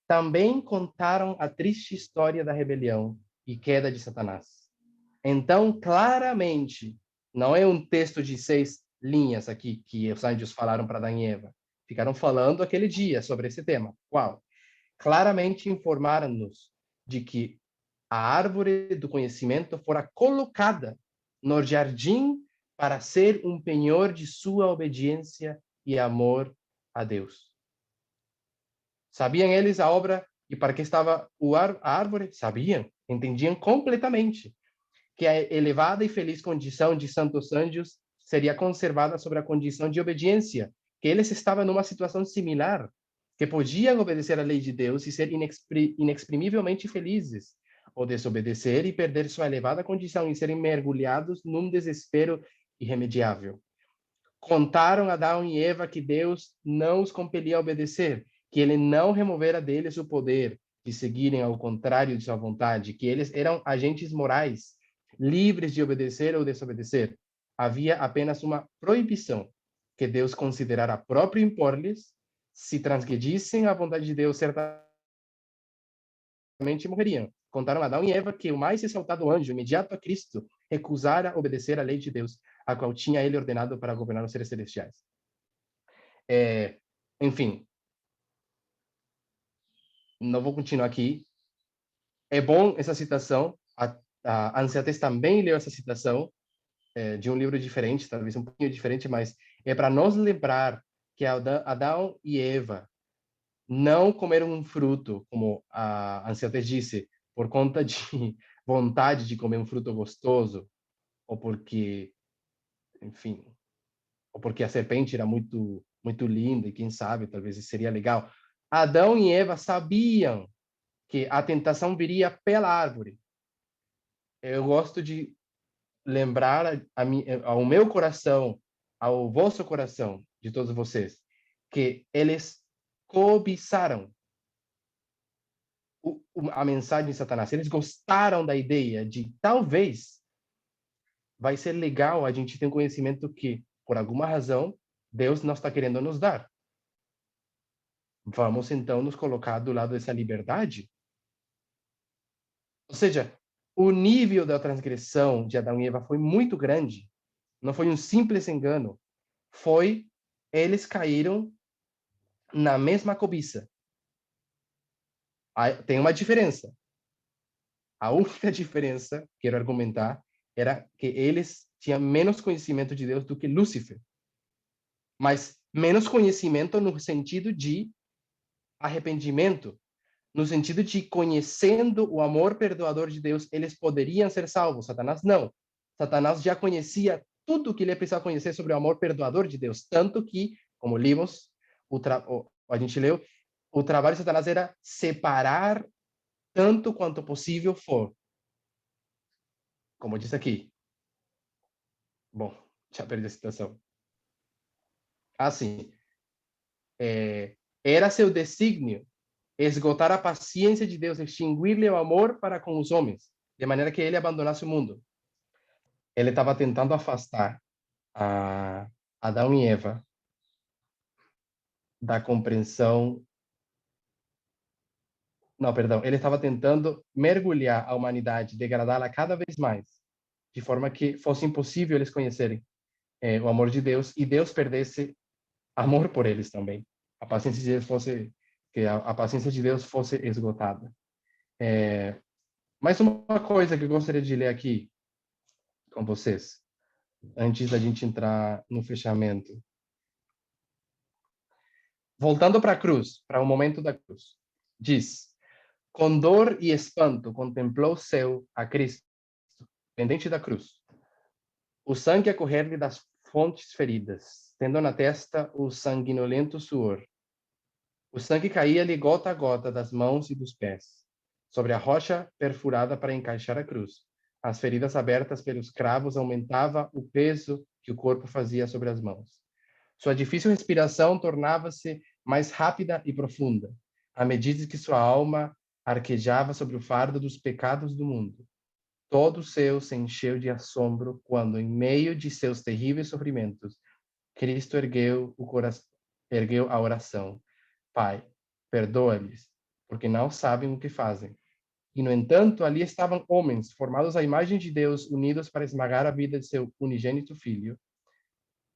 Também contaram a triste história da rebelião e queda de Satanás. Então, claramente, não é um texto de 6 linhas aqui que os anjos falaram para Adão e Eva. Ficaram falando aquele dia sobre esse tema. Qual? Claramente informaram-nos de que a árvore do conhecimento fora colocada no jardim para ser um penhor de sua obediência e amor a Deus. Sabiam eles a obra e para que estava a árvore? Sabiam, entendiam completamente que a elevada e feliz condição de santos anjos seria conservada sobre a condição de obediência, que eles estavam numa situação similar, que podiam obedecer à lei de Deus e ser inexprimivelmente felizes, ou desobedecer e perder sua elevada condição e serem mergulhados num desespero irremediável. Contaram a Adão e Eva que Deus não os compelia a obedecer, que ele não removera deles o poder de seguirem ao contrário de sua vontade, que eles eram agentes morais, livres de obedecer ou desobedecer. Havia apenas uma proibição, que Deus considerara próprio impor-lhes, se transgredissem a vontade de Deus, certamente morreriam. Contaram a Adão e Eva que o mais exaltado anjo, imediato a Cristo, recusara obedecer à lei de Deus, a qual tinha ele ordenado para governar os seres celestiais. Enfim, não vou continuar aqui. É bom essa citação. A Anseates também leu essa citação de um livro diferente, talvez um pouquinho diferente, mas é para nos lembrar que Adão e Eva não comeram um fruto, como a Anseates disse, por conta de vontade de comer um fruto gostoso, ou porque, enfim, ou porque a serpente era muito linda e quem sabe, talvez seria legal. Adão e Eva sabiam que a tentação viria pela árvore. Eu gosto de lembrar ao meu coração, ao vosso coração, de todos vocês, que eles cobiçaram a mensagem de Satanás. Eles gostaram da ideia de talvez vai ser legal a gente ter um conhecimento que, por alguma razão, Deus não está querendo nos dar. Vamos, então, nos colocar do lado dessa liberdade? Ou seja, o nível da transgressão de Adão e Eva foi muito grande. Não foi um simples engano. Eles caíram na mesma cobiça. Tem uma diferença. A única diferença, quero argumentar, era que eles tinham menos conhecimento de Deus do que Lúcifer. Mas menos conhecimento no sentido de arrependimento, no sentido de conhecendo o amor perdoador de Deus, eles poderiam ser salvos. Satanás não. Satanás já conhecia tudo o que ele precisava conhecer sobre o amor perdoador de Deus, tanto que, como lemos, a gente leu, o trabalho de Satanás era separar tanto quanto possível for. Como diz aqui. Bom, já perdi a citação. Assim, era seu desígnio esgotar a paciência de Deus, extinguir-lhe o amor para com os homens, de maneira que ele abandonasse o mundo. Ele estava tentando afastar a Adão e Eva da compreensão. Não, perdão. Ele estava tentando mergulhar a humanidade, degradá-la cada vez mais, de forma que fosse impossível eles conhecerem o amor de Deus e Deus perdesse amor por eles também. A paciência de Deus fosse que a paciência de Deus fosse esgotada. Mais uma coisa que eu gostaria de ler aqui com vocês, antes da gente entrar no fechamento. Voltando para a cruz, para o momento da cruz. Diz: com dor e espanto contemplou o céu a Cristo, pendente da cruz. O sangue a correr-lhe das fontes feridas, tendo na testa o sanguinolento suor. O sangue caía-lhe gota a gota das mãos e dos pés, sobre a rocha perfurada para encaixar a cruz. As feridas abertas pelos cravos aumentavam o peso que o corpo fazia sobre as mãos. Sua difícil respiração tornava-se mais rápida e profunda, à medida que sua alma arquejava sobre o fardo dos pecados do mundo. Todo o céu se encheu de assombro quando, em meio de seus terríveis sofrimentos, Cristo ergueu a oração: Pai, perdoa-lhes, porque não sabem o que fazem. E, no entanto, ali estavam homens, formados à imagem de Deus, unidos para esmagar a vida de seu unigênito Filho.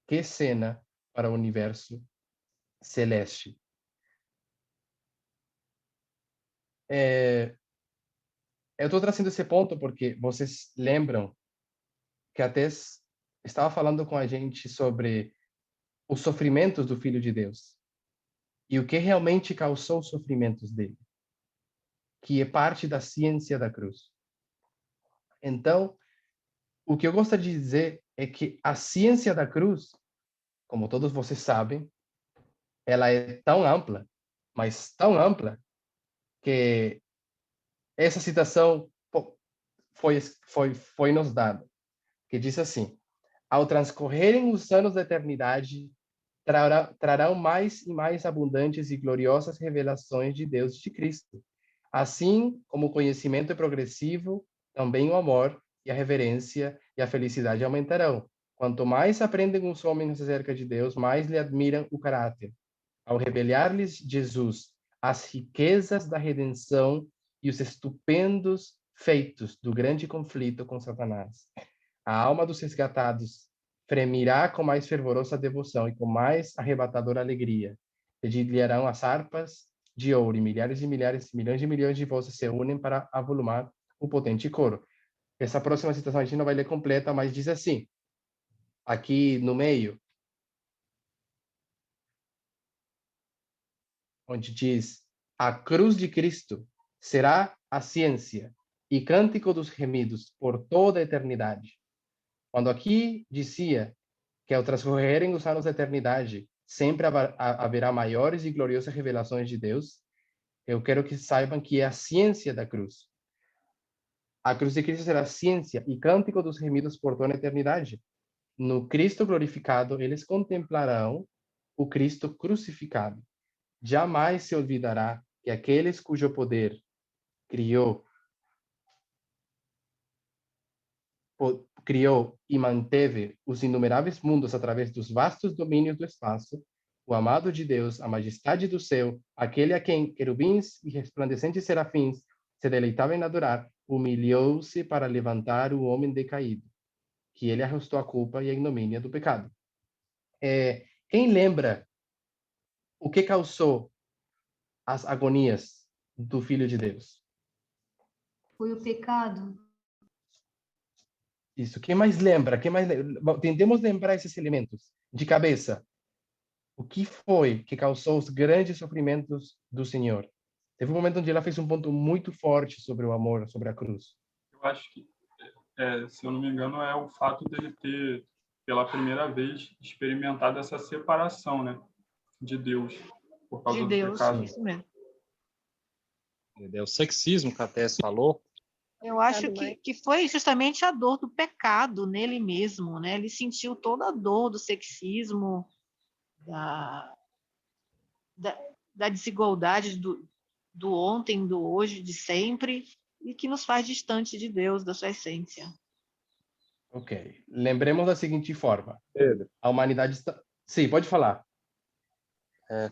Que cena para o universo celeste! Eu estou trazendo esse ponto porque vocês lembram que até estava falando com a gente sobre os sofrimentos do Filho de Deus e o que realmente causou os sofrimentos dele, que é parte da ciência da cruz. Então, o que eu gostaria de dizer é que a ciência da cruz, como todos vocês sabem, ela é tão ampla, mas tão ampla, que essa citação foi nos dada, que diz assim: ao transcorrerem os anos da eternidade, trarão mais e mais abundantes e gloriosas revelações de Deus e de Cristo. Assim como o conhecimento é progressivo, também o amor e a reverência e a felicidade aumentarão. Quanto mais aprendem os homens acerca de Deus, mais lhe admiram o caráter. Ao revelar-lhes Jesus as riquezas da redenção e os estupendos feitos do grande conflito com Satanás, a alma dos resgatados fremirá com mais fervorosa devoção e com mais arrebatadora alegria. Dedilharão as harpas de ouro e milhares de milhares, milhões de milhões de vozes se unem para avolumar o potente coro. Essa próxima citação a gente não vai ler completa, mas diz assim, aqui no meio, onde diz: a cruz de Cristo será a ciência e cântico dos remidos por toda a eternidade. Quando aqui dizia que ao transcorrerem os anos da eternidade, sempre haverá maiores e gloriosas revelações de Deus, eu quero que saibam que é a ciência da cruz. A cruz de Cristo será a ciência e cântico dos remidos por toda a eternidade. No Cristo glorificado, eles contemplarão o Cristo crucificado. Jamais se olvidará que aqueles cujo poder criou e manteve os inumeráveis mundos através dos vastos domínios do espaço, o amado de Deus, a majestade do céu, aquele a quem querubins e resplandecentes serafins se deleitavam em adorar, humilhou-se para levantar o homem decaído, que ele arrastou a culpa e a ignomínia do pecado. Quem lembra o que causou as agonias do Filho de Deus?
Foi o pecado.
Isso. Quem mais lembra? Tentemos lembrar esses elementos de cabeça. O que foi que causou os grandes sofrimentos do Senhor? Teve um momento onde ela fez um ponto muito forte sobre o amor, sobre a cruz.
Eu acho que, se eu não me engano, é o fato dele ter, pela primeira vez, experimentado essa separação, né, de Deus, por causa do pecado.
Isso mesmo.
É o sexismo que a Tess falou.
Eu acho que foi justamente a dor do pecado nele mesmo, né? Ele sentiu toda a dor do sexismo, da desigualdade do ontem, do hoje, de sempre, e que nos faz distante de Deus, da sua essência.
Ok. Lembremos da seguinte forma.
Pedro,
A humanidade está... Sim, pode falar.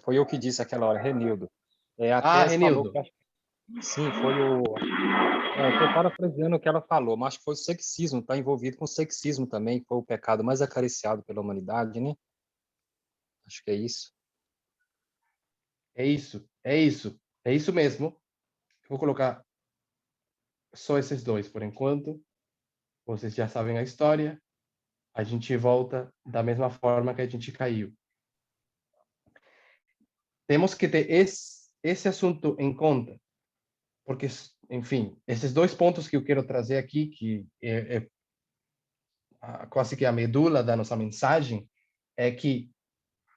foi eu que disse aquela hora, Renildo. A Tess falou
Renildo.
que sim, foi o. Estou parafraseando o que ela falou, mas acho que foi o sexismo, está envolvido com o sexismo também, que foi o pecado mais acariciado pela humanidade, né? Acho que é isso.
É isso, é isso. É isso mesmo. Vou colocar só esses dois por enquanto. Vocês já sabem a história. A gente volta da mesma forma que a gente caiu. Temos que ter esse assunto em conta, porque, enfim, esses dois pontos que eu quero trazer aqui, que é quase que a medula da nossa mensagem, é que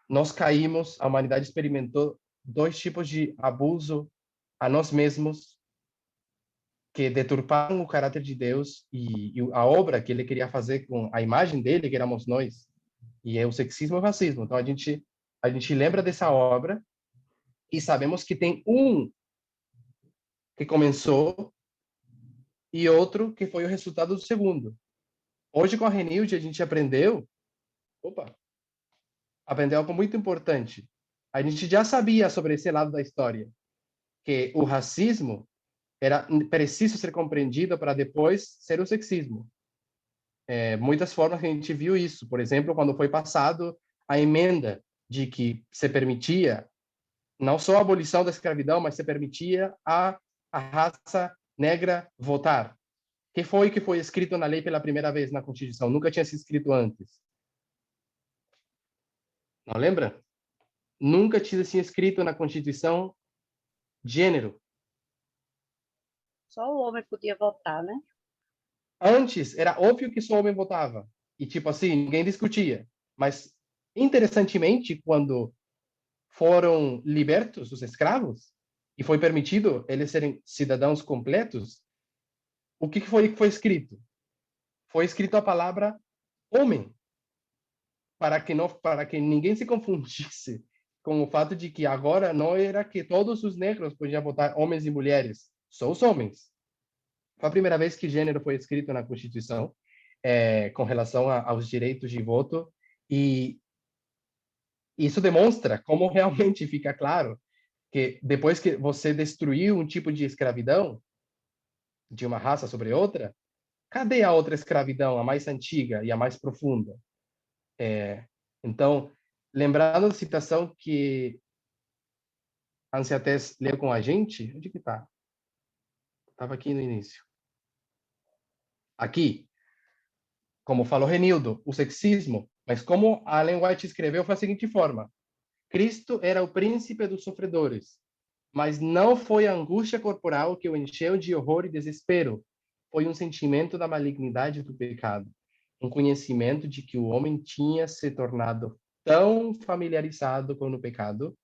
nós caímos, a humanidade experimentou dois tipos de abuso a nós mesmos, que deturparam o caráter de Deus e a obra que ele queria fazer com a imagem dele, que éramos nós, e é o sexismo e o racismo. Então, a gente lembra dessa obra e sabemos que tem um que começou e outro que foi o resultado do segundo. Hoje, com a Renilde, a gente aprendeu algo muito importante. A gente já sabia sobre esse lado da história, que o racismo era preciso ser compreendido para depois ser o sexismo. Muitas formas que a gente viu isso. Por exemplo, quando foi passado a emenda de que se permitia não só a abolição da escravidão, mas se permitia a raça negra votar. Que foi escrito na lei pela primeira vez na Constituição? Nunca tinha sido escrito antes. Não lembra? Nunca tinha sido escrito na Constituição gênero.
Só o homem podia votar, né?
Antes, era óbvio que só o homem votava. E, tipo assim, ninguém discutia. Mas, interessantemente, quando foram libertos os escravos e foi permitido eles serem cidadãos completos, o que foi escrito? Foi escrito a palavra homem, para que ninguém se confundisse com o fato de que agora não era que todos os negros podiam votar, homens e mulheres, só os homens. Foi a primeira vez que gênero foi escrito na Constituição, com relação aos direitos de voto, e isso demonstra como realmente fica claro que depois que você destruiu um tipo de escravidão de uma raça sobre outra, cadê a outra escravidão, a mais antiga e a mais profunda? Então, lembrando a citação que a Anciatés leu com a gente, onde que está? Estava aqui no início. Aqui, como falou Renildo, o sexismo, mas como a Ellen White escreveu foi a seguinte forma: Cristo era o príncipe dos sofredores, mas não foi a angústia corporal que o encheu de horror e desespero, foi um sentimento da malignidade do pecado, um conhecimento de que o homem tinha se tornado tão familiarizado com o pecado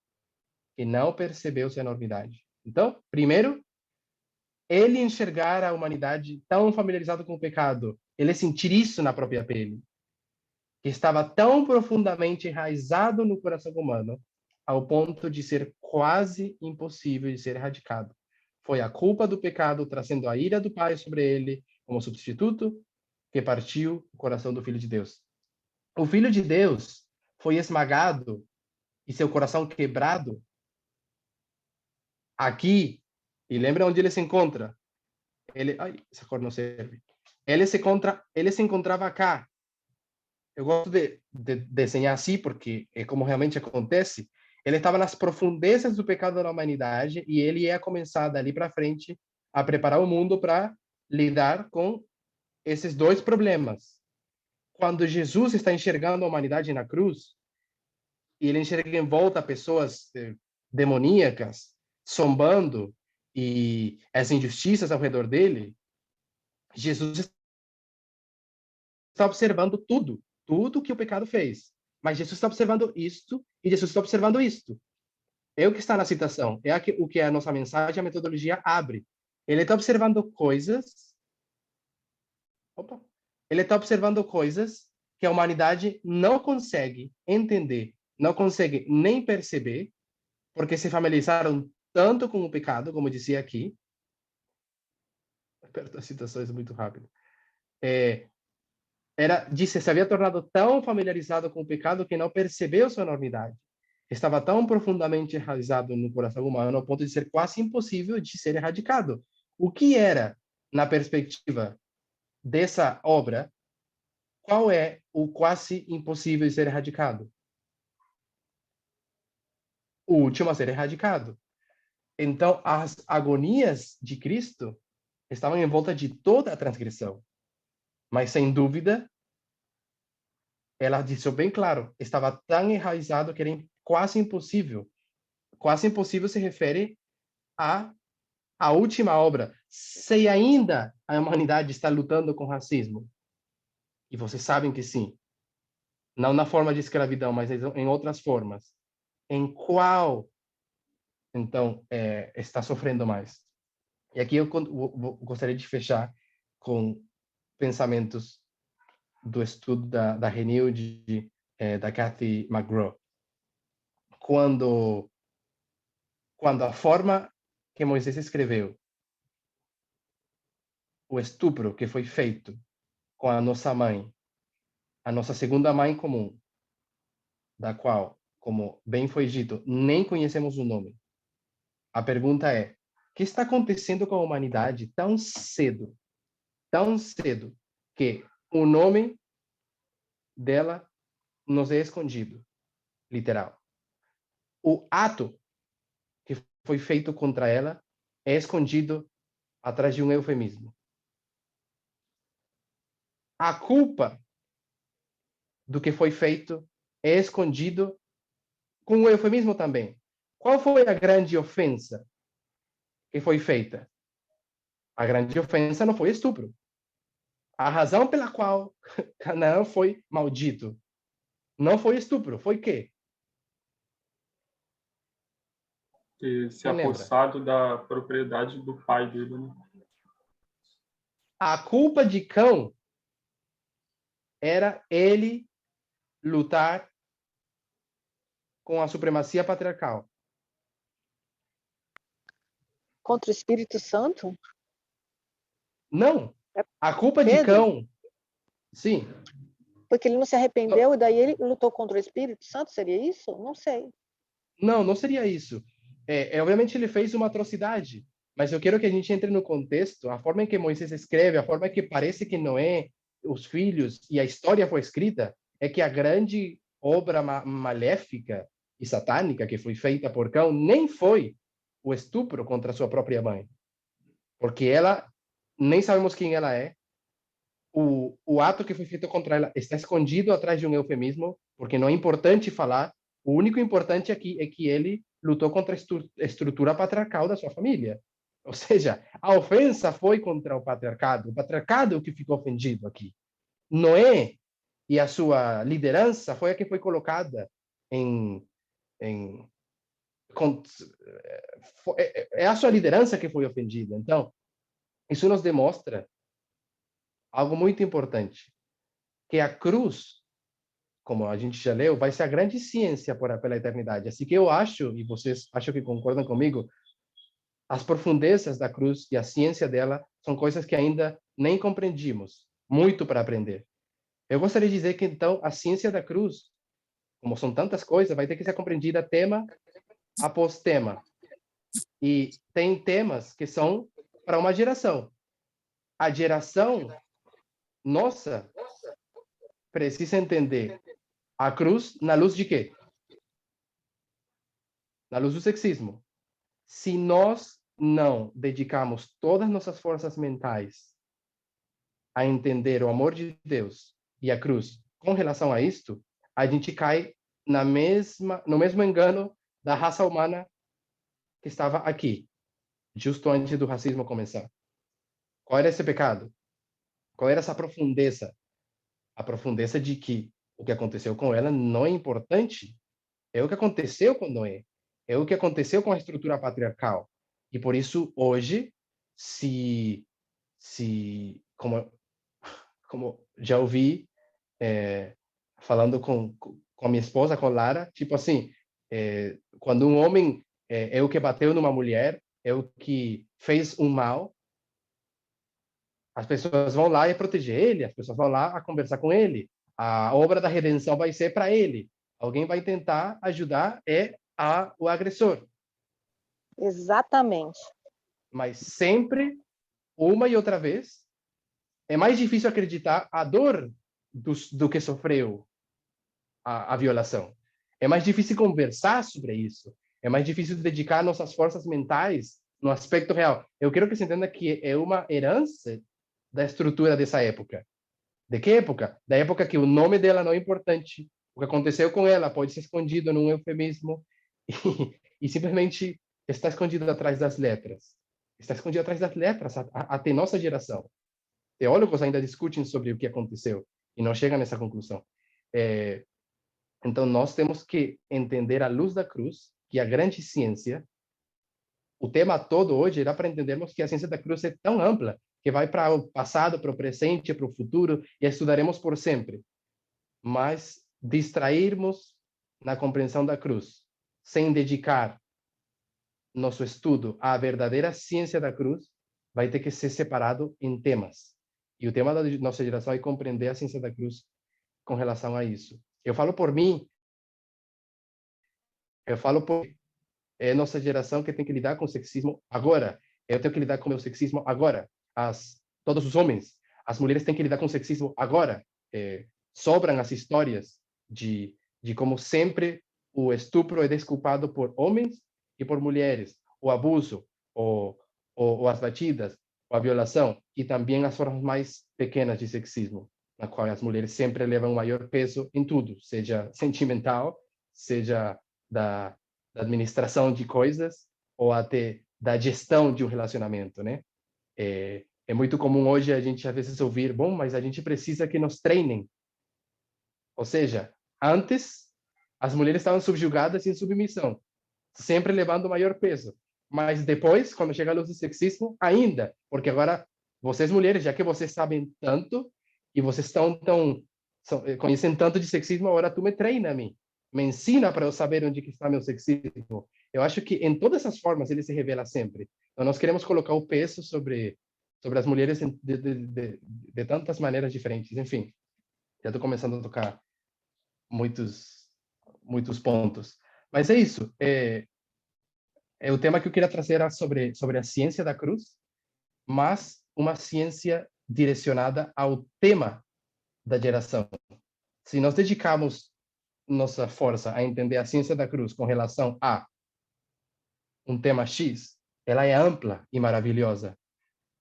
que não percebeu sua enormidade. Então, primeiro, ele enxergar a humanidade tão familiarizado com o pecado, ele sentir isso na própria pele, que estava tão profundamente enraizado no coração humano, ao ponto de ser quase impossível de ser erradicado. Foi a culpa do pecado, trazendo a ira do Pai sobre ele, como substituto, que partiu o coração do Filho de Deus. O Filho de Deus foi esmagado e seu coração quebrado aqui, e lembra onde ele se encontra? Essa cor não serve. Ele se encontrava cá. Eu gosto de desenhar assim, porque é como realmente acontece. Ele estava nas profundezas do pecado da humanidade e ele ia começar dali para frente a preparar o mundo para lidar com esses dois problemas. Quando Jesus está enxergando a humanidade na cruz, e ele enxerga em volta pessoas demoníacas, zombando, e as injustiças ao redor dele, Jesus está observando tudo que o pecado fez. Mas Jesus está observando isto, e Jesus está observando isto. É o que está na citação, é o que a nossa mensagem, a metodologia abre. Ele está observando coisas... Ele está observando coisas que a humanidade não consegue entender, não consegue nem perceber, porque se familiarizaram tanto com o pecado, como dizia aqui, perto das citações muito rápido, se havia tornado tão familiarizado com o pecado que não percebeu sua enormidade. Estava tão profundamente enraizado no coração humano ao ponto de ser quase impossível de ser erradicado. O que era, na perspectiva dessa obra, qual é o quase impossível de ser erradicado? O último a ser erradicado. Então, as agonias de Cristo estavam em volta de toda a transgressão. Mas, sem dúvida, ela disse bem claro, estava tão enraizado que era quase impossível. Quase impossível se refere à última obra. Se ainda a humanidade está lutando com racismo, e vocês sabem que sim, não na forma de escravidão, mas em outras formas, em qual, então, está sofrendo mais? E aqui eu gostaria de fechar com pensamentos do estudo da Renilde, da Cathy McGraw. Quando a forma que Moisés escreveu, o estupro que foi feito com a nossa mãe, a nossa segunda mãe comum, da qual, como bem foi dito, nem conhecemos o nome. A pergunta é: o que está acontecendo com a humanidade tão cedo, que o nome dela nos é escondido, literal. O ato que foi feito contra ela é escondido atrás de um eufemismo. A culpa do que foi feito é escondido com um eufemismo também. Qual foi a grande ofensa que foi feita? A grande ofensa não foi estupro. A razão pela qual Canaã foi maldito não foi estupro, foi quê?
Ter se apossado da propriedade do pai dele, né?
A culpa de Cão era ele lutar com a supremacia patriarcal.
Contra o Espírito Santo?
Não. A culpa de Cão, sim.
Porque ele não se arrependeu e daí ele lutou contra o Espírito Santo, seria isso? Não sei.
Não seria isso. Obviamente ele fez uma atrocidade, mas eu quero que a gente entre no contexto, a forma em que Moisés escreve, a forma que parece que Noé, os filhos e a história foi escrita, é que a grande obra maléfica e satânica que foi feita por Cão nem foi o estupro contra sua própria mãe, porque ela, nem sabemos quem ela é, o ato que foi feito contra ela está escondido atrás de um eufemismo, porque não é importante falar, o único importante aqui é que ele lutou contra a estrutura patriarcal da sua família. Ou seja, a ofensa foi contra o patriarcado é o que ficou ofendido aqui. Noé e a sua liderança foi a que foi colocada é a sua liderança que foi ofendida. Então, isso nos demonstra algo muito importante, que a cruz, como a gente já leu, vai ser a grande ciência pela eternidade. Assim que eu acho, e vocês acham que concordam comigo, as profundezas da cruz e a ciência dela são coisas que ainda nem compreendimos, muito para aprender. Eu gostaria de dizer que, então, a ciência da cruz, como são tantas coisas, vai ter que ser compreendida tema após tema. E tem temas que são para uma geração. A geração nossa precisa entender a cruz na luz de quê? Na luz do sexismo. Se nós não dedicarmos todas nossas forças mentais a entender o amor de Deus e a cruz com relação a isto, a gente cai no mesmo engano da raça humana que estava aqui, justo antes do racismo começar. Qual era esse pecado? Qual era essa profundeza? A profundeza de que o que aconteceu com ela não é importante. É o que aconteceu com Noé. É o que aconteceu com a estrutura patriarcal. E por isso, hoje, como já ouvi falando com a minha esposa, com Lara, tipo assim, quando um homem é o que bateu numa mulher, é o que fez um mal. As pessoas vão lá e proteger ele, as pessoas vão lá a conversar com ele. A obra da redenção vai ser para ele. Alguém vai tentar ajudar o agressor.
Exatamente.
Mas sempre, uma e outra vez, é mais difícil acreditar a dor do que sofreu a violação. É mais difícil conversar sobre isso. É mais difícil dedicar nossas forças mentais no aspecto real. Eu quero que você entenda que é uma herança da estrutura dessa época. De que época? Da época que o nome dela não é importante. O que aconteceu com ela pode ser escondido num eufemismo e simplesmente está escondido atrás das letras. Está escondido atrás das letras até nossa geração. Teólogos ainda discutem sobre o que aconteceu e não chegam nessa conclusão. Então, nós temos que entender à luz da cruz que a grande ciência, o tema todo hoje era para entendermos que a ciência da cruz é tão ampla que vai para o passado, para o presente, para o futuro, e a estudaremos por sempre. Mas distrairmos na compreensão da cruz, sem dedicar nosso estudo à verdadeira ciência da cruz, vai ter que ser separado em temas. E o tema da nossa geração é compreender a ciência da cruz com relação a isso. Eu falo por mim, é nossa geração que tem que lidar com o sexismo agora. Eu tenho que lidar com o meu sexismo agora. Todos os homens, as mulheres têm que lidar com o sexismo agora. Sobram as histórias de como sempre o estupro é desculpado por homens e por mulheres, o abuso, ou as batidas, ou a violação, e também as formas mais pequenas de sexismo, na qual as mulheres sempre levam maior peso em tudo, seja sentimental, seja da administração de coisas, ou até da gestão de um relacionamento, né? É muito comum hoje a gente às vezes ouvir, bom, mas a gente precisa que nos treinem. Ou seja, antes as mulheres estavam subjugadas em submissão, sempre levando maior peso. Mas depois, quando chega a luz do sexismo, ainda, porque agora vocês mulheres, já que vocês sabem tanto e vocês conhecem tanto de sexismo, agora tu me treina a mim, me ensina para eu saber onde que está meu sexismo. Eu acho que em todas essas formas ele se revela sempre. Então nós queremos colocar o peso sobre as mulheres de tantas maneiras diferentes. Enfim, já estou começando a tocar muitos pontos. Mas é isso. O tema que eu queria trazer era sobre a ciência da cruz, mas uma ciência direcionada ao tema da geração. Se nós dedicarmos nossa força a entender a ciência da cruz com relação a um tema X, ela é ampla e maravilhosa,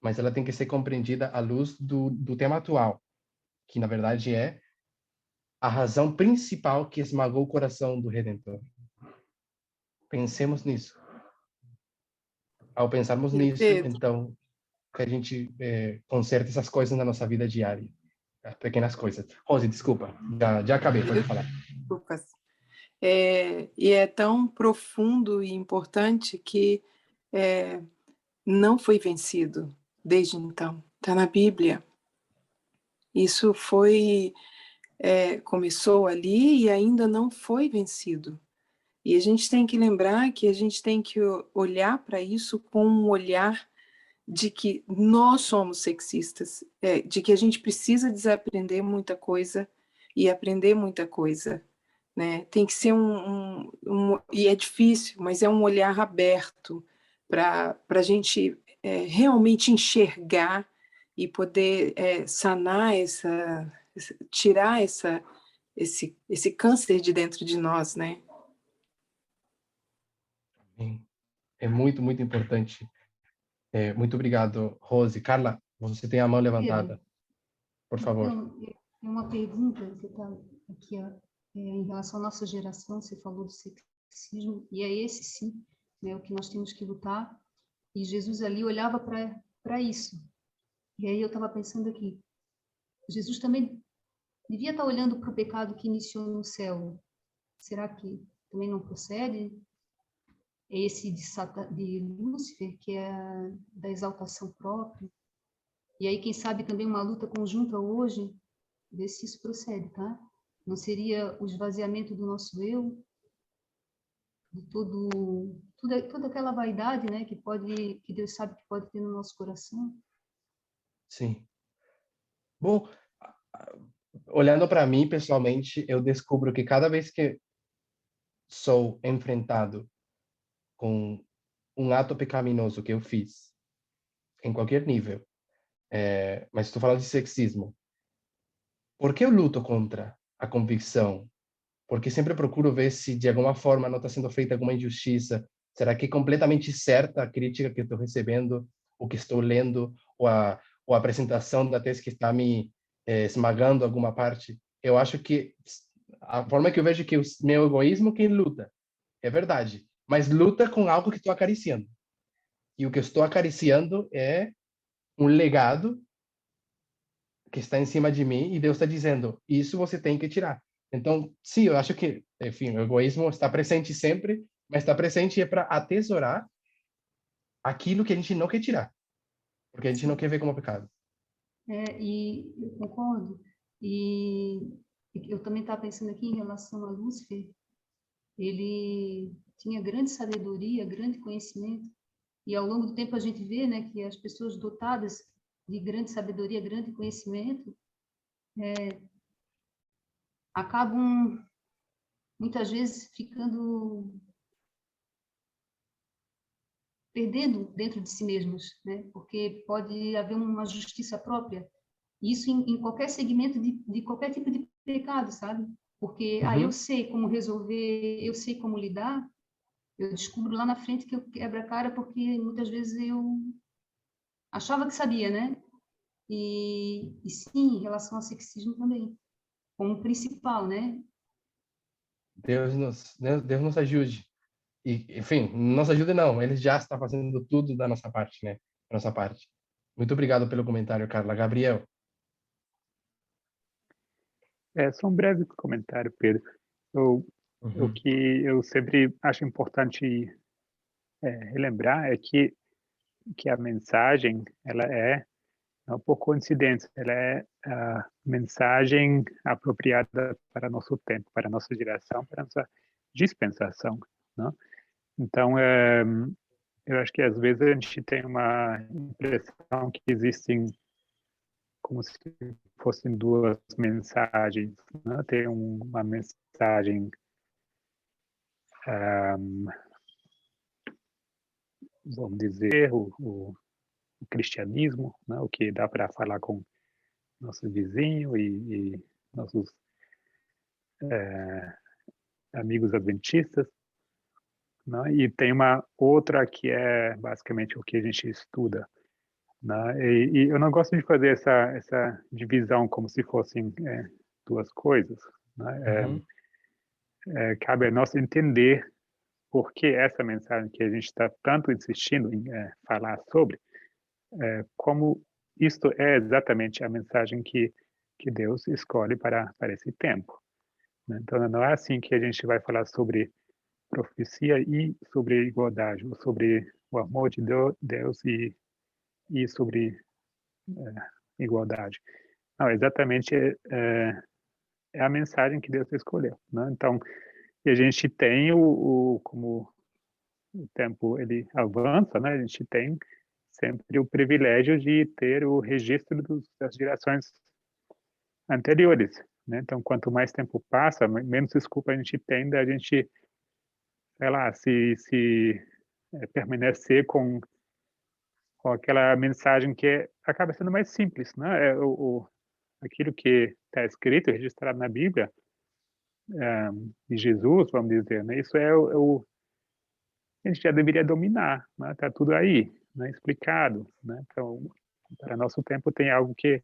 mas ela tem que ser compreendida à luz do tema atual, que na verdade é a razão principal que esmagou o coração do Redentor. Pensemos nisso. Ao pensarmos nisso, então, que a gente conserte essas coisas na nossa vida diária. As pequenas coisas. Rose, desculpa. Já acabei, pode falar.
Lucas. E é tão profundo e importante que não foi vencido desde então. Está na Bíblia. Isso começou ali e ainda não foi vencido. E a gente tem que lembrar que a gente tem que olhar para isso com um olhar de que nós somos sexistas, de que a gente precisa desaprender muita coisa e aprender muita coisa, né? Tem que ser e é difícil, mas é um olhar aberto para a gente realmente enxergar e poder sanar tirar esse câncer de dentro de nós, né?
É muito, muito importante. Muito obrigado, Rose. Carla, você tem a mão levantada. Por favor.
Então, tem uma pergunta que está aqui, ó, em relação à nossa geração. Você falou do sexismo, e é esse, sim, né, o que nós temos que lutar. E Jesus ali olhava para isso. E aí eu estava pensando aqui, Jesus também devia estar olhando para o pecado que iniciou no céu. Será que também não procede? É esse de Lúcifer, que é da exaltação própria. E aí, quem sabe, também uma luta conjunta hoje, ver se isso procede, tá? Não seria o esvaziamento do nosso eu? de toda aquela vaidade, né, que Deus sabe que pode ter no nosso coração.
Sim. Bom, olhando para mim pessoalmente, eu descubro que cada vez que sou enfrentado com um ato pecaminoso que eu fiz, em qualquer nível, mas estou falando de sexismo, por que eu luto contra a convicção? Porque sempre procuro ver se de alguma forma não está sendo feita alguma injustiça. Será que é completamente certa a crítica que estou recebendo, o que estou lendo, ou a apresentação da tese que está me esmagando alguma parte? Eu acho que a forma que eu vejo que o meu egoísmo quem luta, é verdade, mas luta com algo que estou acariciando. E o que eu estou acariciando é um legado que está em cima de mim e Deus está dizendo, isso você tem que tirar. Então, sim, eu acho que, enfim, o egoísmo está presente sempre, mas está presente para atesourar aquilo que a gente não quer tirar, porque a gente não quer ver como pecado.
E eu concordo. E eu também estava pensando aqui em relação a Lúcifer, ele tinha grande sabedoria, grande conhecimento, e ao longo do tempo a gente vê, né, que as pessoas dotadas de grande sabedoria, grande conhecimento, acabam muitas vezes ficando perdendo dentro de si mesmos, né? Porque pode haver uma justiça própria. Isso em qualquer segmento de qualquer tipo de pecado, sabe? Porque eu sei como resolver, eu sei como lidar, eu descubro lá na frente que eu quebro a cara porque muitas vezes eu achava que sabia, né? E sim, em relação ao sexismo também, como principal, né?
Deus nos ajude. E, enfim, não nos ajude não, ele já está fazendo tudo da nossa parte, né? Da nossa parte. Muito obrigado pelo comentário, Carla. Gabriel.
Só um breve comentário, Pedro. O que eu sempre acho importante relembrar é que a mensagem, ela é, não por coincidência, ela é a mensagem apropriada para nosso tempo, para nossa geração, para nossa dispensação, né? Então, eu acho que às vezes a gente tem uma impressão que existem como se fossem duas mensagens, né? Tem uma mensagem vamos dizer, o cristianismo, né? O que dá para falar com nosso vizinho e nossos amigos adventistas, né? E tem uma outra que é basicamente o que a gente estuda, né? E eu não gosto de fazer essa divisão como se fossem duas coisas, né? Cabe a nós entender por que essa mensagem que a gente está tanto insistindo em falar sobre, como isto é exatamente a mensagem que Deus escolhe para esse tempo, né? Então, não é assim que a gente vai falar sobre profecia e sobre igualdade, ou sobre o amor de Deus e sobre igualdade. Não, exatamente é a mensagem que Deus escolheu, né? Então, e a gente tem como o tempo ele avança, né? A gente tem sempre o privilégio de ter o registro das gerações anteriores, né? Então, quanto mais tempo passa, menos desculpa a gente tem da gente, sei lá, se permanecer com aquela mensagem que acaba sendo mais simples, né? Aquilo que está escrito, registrado na Bíblia, de Jesus, vamos dizer, né? Isso a gente já deveria dominar, né? Tá tudo aí, né? Explicado, né? Então, para nosso tempo tem algo que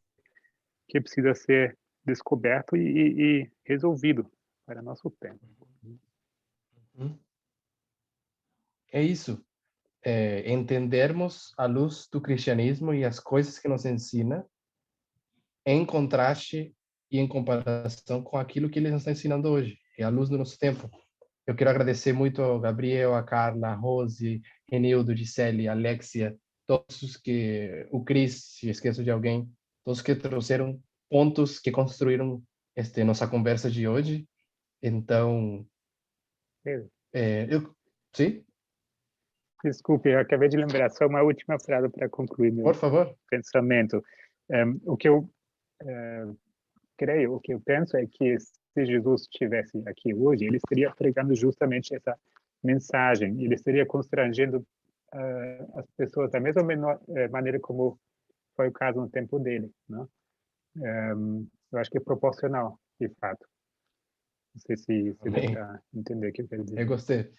precisa ser descoberto e resolvido para nosso tempo.
É isso. Entendermos a luz do cristianismo e as coisas que nos ensina em contraste e em comparação com aquilo que ele nos está ensinando hoje. É a luz do nosso tempo. Eu quero agradecer muito ao Gabriel, a Carla, a Rose, Renildo, Gisele, Alexia, todos o Cris, se esqueço de alguém, todos que trouxeram pontos que construíram nossa conversa de hoje. Então, Sim?
Desculpe, eu acabei de lembrar, só uma última frase para concluir meu
Por favor.
pensamento. O que eu creio, o que eu penso é que se Jesus estivesse aqui hoje, ele estaria pregando justamente essa mensagem, ele estaria constrangendo as pessoas da mesma maneira como foi o caso no tempo dele, né? Eu acho que é proporcional, de fato. Não sei se dá para entender o que eu quero dizer.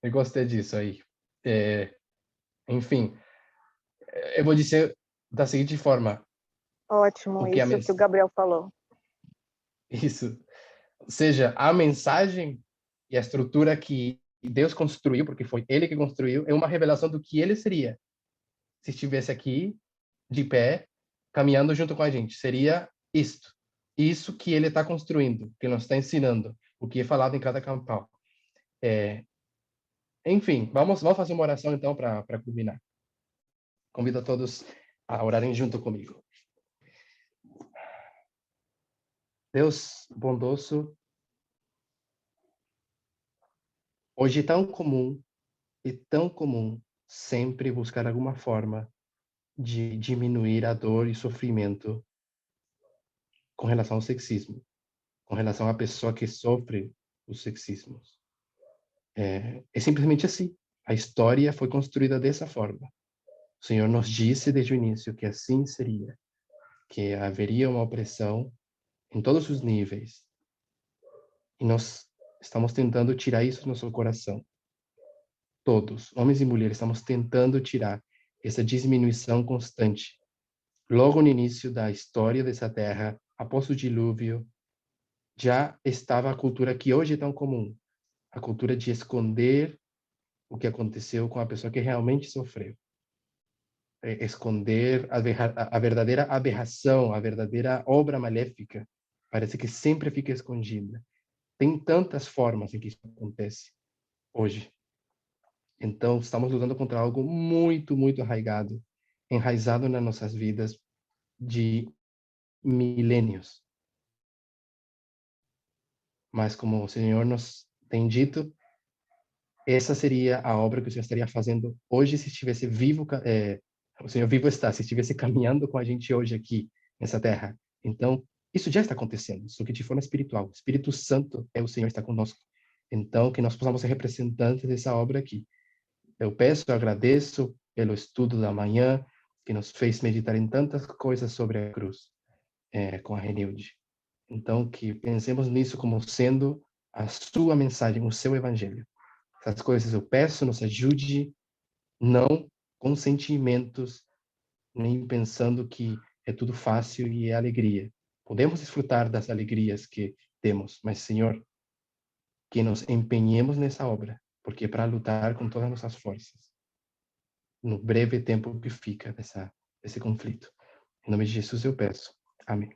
Eu gostei disso aí. Enfim, eu vou dizer da seguinte forma.
Ótimo, isso que o Gabriel falou.
Isso. Ou seja, a mensagem e a estrutura que Deus construiu, porque foi Ele que construiu, é uma revelação do que Ele seria se estivesse aqui, de pé, caminhando junto com a gente. Seria isto. Isso que Ele está construindo, que Ele nos está ensinando, o que é falado em cada campal. Enfim, vamos fazer uma oração, então, para culminar. Convido a todos a orarem junto comigo. Deus bondoso, hoje é tão comum sempre buscar alguma forma de diminuir a dor e sofrimento com relação ao sexismo, com relação à pessoa que sofre os sexismos. É simplesmente assim. A história foi construída dessa forma. O Senhor nos disse desde o início que assim seria, que haveria uma opressão em todos os níveis. E nós estamos tentando tirar isso do nosso coração. Todos, homens e mulheres, estamos tentando tirar essa diminuição constante. Logo no início da história dessa terra, após o dilúvio, já estava a cultura que hoje é tão comum, a cultura de esconder o que aconteceu com a pessoa que realmente sofreu. Esconder a verdadeira aberração, a verdadeira obra maléfica, parece que sempre fica escondida. Tem tantas formas em que isso acontece hoje. Então, estamos lutando contra algo muito, muito enraizado nas nossas vidas de milênios. Mas, como o Senhor nos tem dito, essa seria a obra que o Senhor estaria fazendo hoje se estivesse vivo, o Senhor vivo está, se estivesse caminhando com a gente hoje aqui, nessa terra. Então, isso já está acontecendo, só que de forma espiritual. O Espírito Santo é o Senhor, está conosco. Então, que nós possamos ser representantes dessa obra aqui. Eu peço, eu agradeço pelo estudo da manhã, que nos fez meditar em tantas coisas sobre a cruz, com a Renilde. Então, que pensemos nisso como sendo a sua mensagem, o seu evangelho. Essas coisas eu peço, nos ajude, não com sentimentos, nem pensando que é tudo fácil e é alegria. Podemos desfrutar das alegrias que temos, mas, Senhor, que nos empenhemos nessa obra, porque é para lutar com todas as nossas forças, no breve tempo que fica desse conflito. Em nome de Jesus eu peço. Amém.